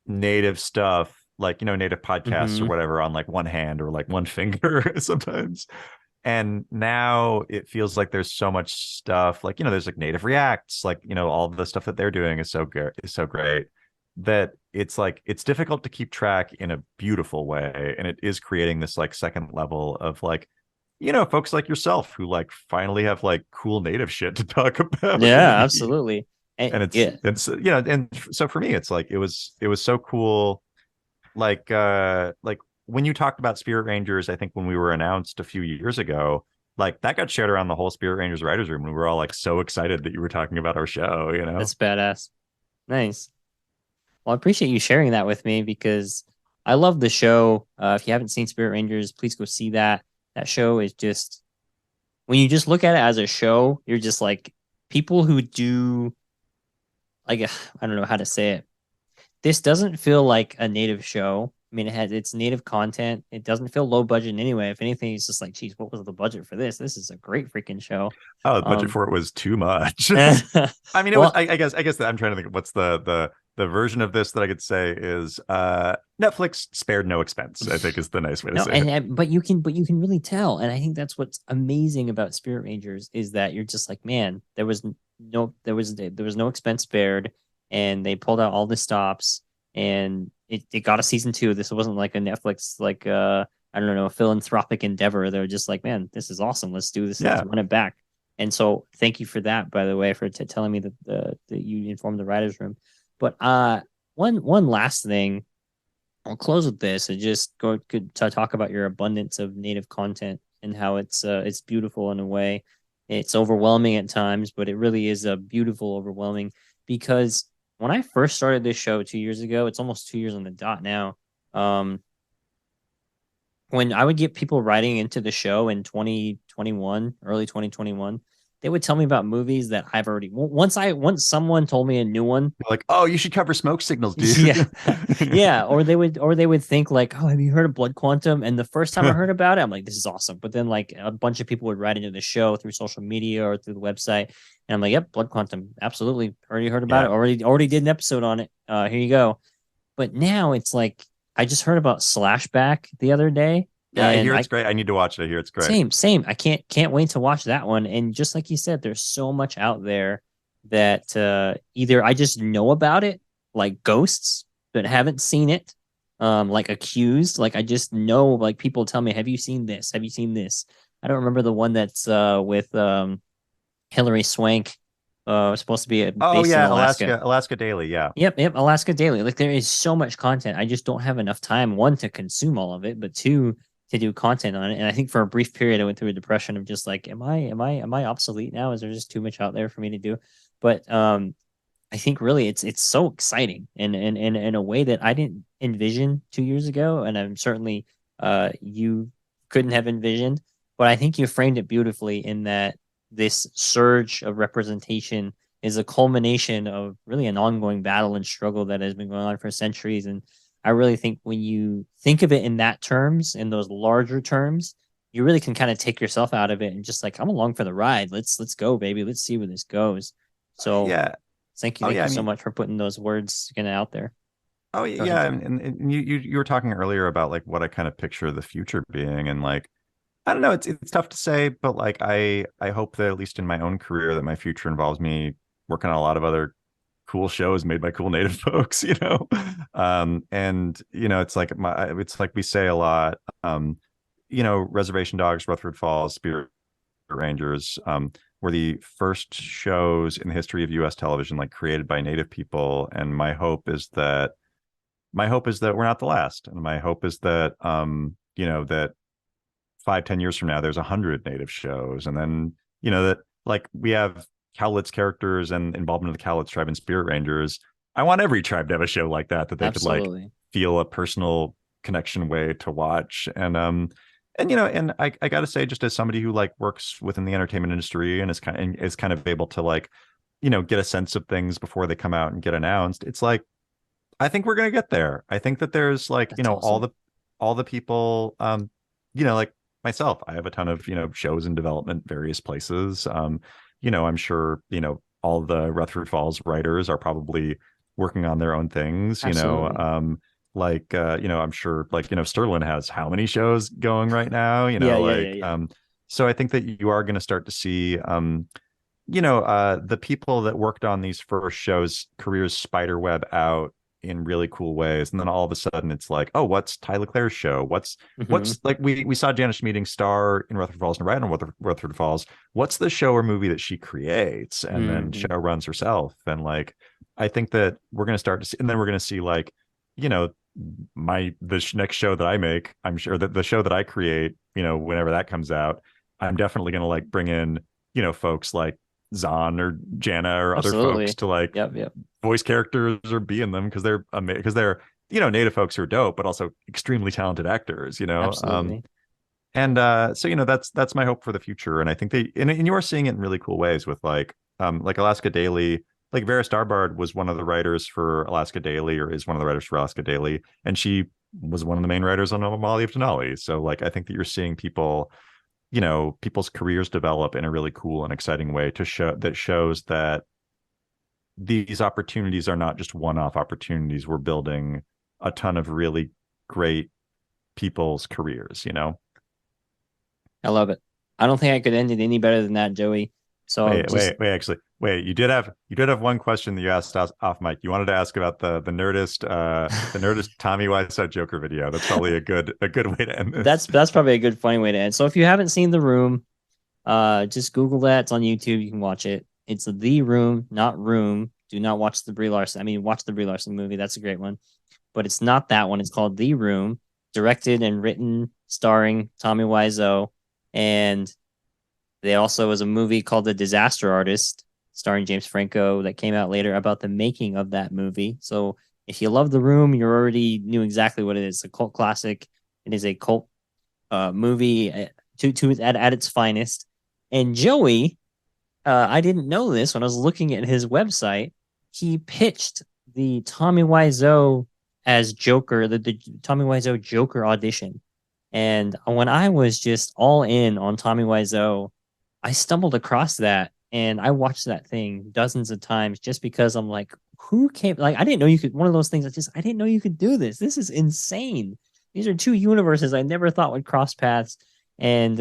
native stuff, like native podcasts or Hmm. whatever, on like one hand or like one finger sometimes. And now it feels like there's so much stuff, like there's like Native Reacts, like all the stuff that they're doing is so good, is so great, that it's like it's difficult to keep track in a beautiful way, and it is creating this like second level of like folks like yourself who like finally have like cool native shit to talk about in the Yeah, media. absolutely. And And yeah, and so for me it's like it was so cool, like when you talked about Spirit Rangers, I think when we were announced a few years ago, like that got shared around the whole Spirit Rangers writers room, and we were all like so excited that you were talking about our show. that's badass. Nice. Well, I appreciate you sharing that with me because I love the show. If you haven't seen Spirit Rangers, please go see that. That show is just, when you just look at it as a show, you're just like, people who do, like, I don't know how to say it. This doesn't feel like a native show. I mean, it's native content. It doesn't feel low budget in any way. If anything, it's just like, geez, what was the budget for this? This is a great freaking show. Oh, the budget Um, for it was too much. I mean, it was. well, I guess that I'm trying to think. What's the version of this that I could say is Netflix spared no expense, I think is the nice way to no, say it. but you can really tell, and I think that's what's amazing about Spirit Rangers is that you're just like, man, there was no expense spared, and they pulled out all the stops, and it got a season two. This wasn't like a Netflix like I don't know, a philanthropic endeavor. They're just like, man, this is awesome. Let's do this. Let's Yeah. run it back. And so, thank you for that, by the way, for telling me that you informed the writers' room. But one last thing, I'll close with this and just go to talk about your abundance of native content and how it's beautiful in a way. It's overwhelming at times, but it really is a beautiful overwhelming, because when I first started this show 2 years ago, it's almost 2 years on the dot now. Um, when I would get people writing into the show in 2021, early 2021, they would tell me about movies that I've already, once someone told me a new one. Like, oh, you should cover Smoke Signals, Yeah. dude. Yeah. Or they would think like, oh, have you heard of Blood Quantum? And the first time I heard about it, I'm like, this is awesome. But then like a bunch of people would write into the show through social media or through the website. And I'm like, yep, Blood Quantum. Absolutely. Already heard about Yeah. it. Already did an episode on it. Here you go. But now it's like, I just heard about Slashback the other day. Yeah, I And hear it's great. I need to watch it. I hear it's great. same. I can't wait to watch that one. And just like you said, there's so much out there that either I just know about it, like Ghosts, but haven't seen it. Like Accused, like I just know, like people tell me, have you seen this? Have you seen this? I don't remember the one that's with Hilary Swank. Supposed to be Oh based in yeah, Alaska. Alaska Daily. Yeah. Yep, Alaska Daily. Like there is so much content. I just don't have enough time, one, to consume all of it, but two, to do content on it. And I think for a brief period I went through a depression of just like, am I obsolete now? Is there just too much out there for me to do? But I think really it's so exciting and in a way that I didn't envision 2 years ago. And I'm certainly you couldn't have envisioned, but I think you framed it beautifully in that this surge of representation is a culmination of really an ongoing battle and struggle that has been going on for centuries. And I really think when you think of it in that terms, in those larger terms, you really can kind of take yourself out of it and just like, I'm along for the ride. Let's go, baby. Let's see where this goes. So Yeah. thank you, Oh thank yeah. you I so mean, much for putting those words kind of out there. oh Go yeah. ahead. And you were talking earlier about like what I kind of picture the future being, and like I don't know, it's tough to say, but like I hope that at least in my own career that my future involves me working on a lot of other cool shows made by cool native folks. And it's like we say a lot, Reservation Dogs, Rutherford Falls, Spirit Rangers, were the first shows in the history of US television like created by native people, and my hope is that we're not the last, and my hope is that that 5-10 years from now there's 100 native shows, and then that like we have Cowlitz characters and involvement of the Cowlitz tribe and Spirit Rangers. I want every tribe to have a show like that they could like Absolutely. feel a personal connection way to watch. And And and I gotta say, just as somebody who like works within the entertainment industry and is kind of able to like, get a sense of things before they come out and get announced, it's like I think we're gonna get there. I think that there's like, That's awesome. all the people, like myself, I have a ton of, shows in development, various places. I'm sure, all the Rutherford Falls writers are probably working on their own things, Absolutely. I'm sure like, Sterling has how many shows going right now, Yeah, yeah, yeah, yeah. so I think that you are going to start to see, the people that worked on these first shows, careers spiderweb out in really cool ways. And then all of a sudden it's like, oh, what's Ty LeClaire's show? Hmm. What's like we saw Janice Meeting star in Rutherford Falls and write on Rutherford Falls. What's the show or movie that she creates and then Hmm. show runs herself? And like I think that we're gonna start to see, and then we're gonna see like, you know, next show that I make, I'm sure that the show that I create, whenever that comes out, I'm definitely gonna like bring in, folks like Zahn or Jana or other folks Absolutely. to like Yep, yep. voice characters or be in them because they're native folks who are dope but also extremely talented actors. Absolutely. And so that's my hope for the future, and I think and you are seeing it in really cool ways with like Alaska Daily. Like Vera Starbard was one of the writers for Alaska Daily, or is one of the writers for Alaska Daily, and she was one of the main writers on Molly of Denali. So like I think that you're seeing people's careers develop in a really cool and exciting way that shows that these opportunities are not just one-off opportunities. We're building a ton of really great people's careers. I love it. I don't think I could end it any better than that, Joey. So just Actually, wait. You did have one question that you asked us off mic. You wanted to ask about the Nerdist Tommy Wiseau Joker video. That's probably a good way to end this. that's probably a good funny way to end. So if you haven't seen The Room, just Google that. It's on YouTube. You can watch it. It's The Room, not Room. Do not watch the Brie Larson. I mean, watch the Brie Larson movie. That's a great one, but it's not that one. It's called The Room, directed and written, starring Tommy Wiseau, and they also was a movie called The Disaster Artist, starring James Franco, that came out later about the making of that movie. So if you love The Room, you already knew exactly what it is. It's a cult classic. It is a cult movie at its finest. And Joey, I didn't know this when I was looking at his website. He pitched the Tommy Wiseau as Joker, the Tommy Wiseau Joker audition. And when I was just all in on Tommy Wiseau, I stumbled across that and I watched that thing dozens of times just because I'm like, who came? Like, I didn't know you could. One of those things I didn't know you could do this. This is insane. These are two universes I never thought would cross paths. And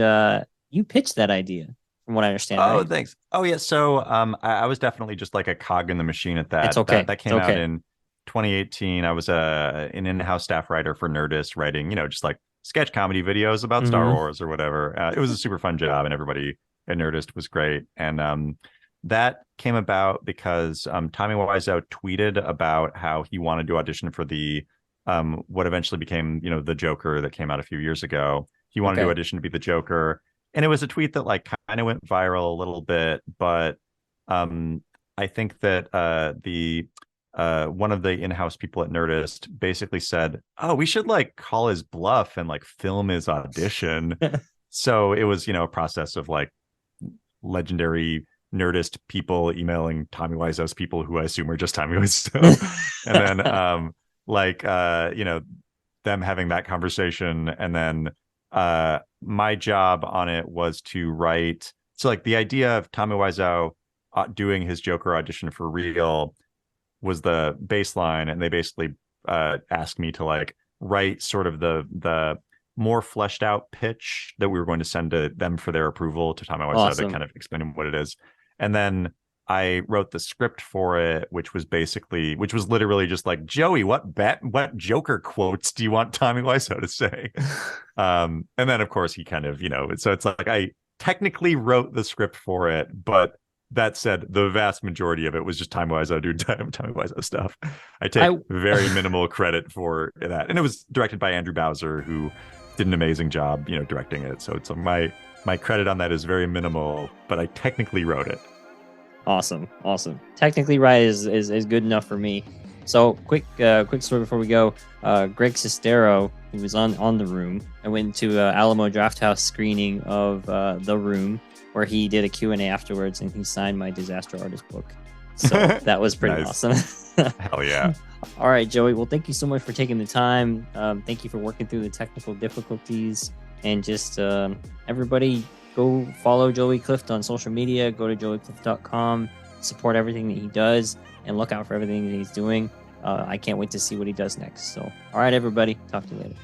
you pitched that idea, from what I understand, Oh, right? thanks. Oh yeah. So I was definitely just like a cog in the machine at It's that. That okay. that It's came out okay. in 2018. I was an in-house staff writer for Nerdist, writing, just like sketch comedy videos about Star Hmm. Wars or whatever. It was a super fun job, and everybody at Nerdist was great. And that came about because Tommy Wiseau tweeted about how he wanted to audition for the what eventually became, the Joker that came out a few years ago. He wanted to Okay. audition to be the Joker, and it was a tweet that like kind of went viral a little bit, but I think that the one of the in-house people at Nerdist basically said, "Oh, we should like call his bluff and like film his audition." So it was, a process of like legendary Nerdist people emailing Tommy Wiseau's people, who I assume are just Tommy Wiseau, and then them having that conversation, and then my job on it was to write. So like the idea of Tommy Wiseau doing his Joker audition for real was the baseline, and they basically asked me to like write sort of the more fleshed out pitch that we were going to send to them for their approval to Tommy Wiseau to Awesome. kind of explain what it is, and then I wrote the script for it, which was literally just like, Joey, what Joker quotes do you want Tommy Wiseau to say? And then of course he kind of, so it's like I technically wrote the script for it, but that said, the vast majority of it was just Tommy Wiseau doing Tommy Wiseau stuff. I take I very minimal credit for that, and it was directed by Andrew Bowser, who did an amazing job, directing it. So it's my credit on that is very minimal, but I technically wrote it. Awesome. Awesome. Technically right is good enough for me. So quick story before we go. Greg Sestero, who was on The Room, I went to Alamo Drafthouse screening of The Room, where he did a Q&A afterwards, and he signed my Disaster Artist book. So that was pretty awesome. Hell yeah. All right, Joey. Well, thank you so much for taking the time. Thank you for working through the technical difficulties. And just everybody go follow Joey Clift on social media. Go to joeyclift.com. Support everything that he does and look out for everything that he's doing. I can't wait to see what he does next. So, all right, everybody. Talk to you later.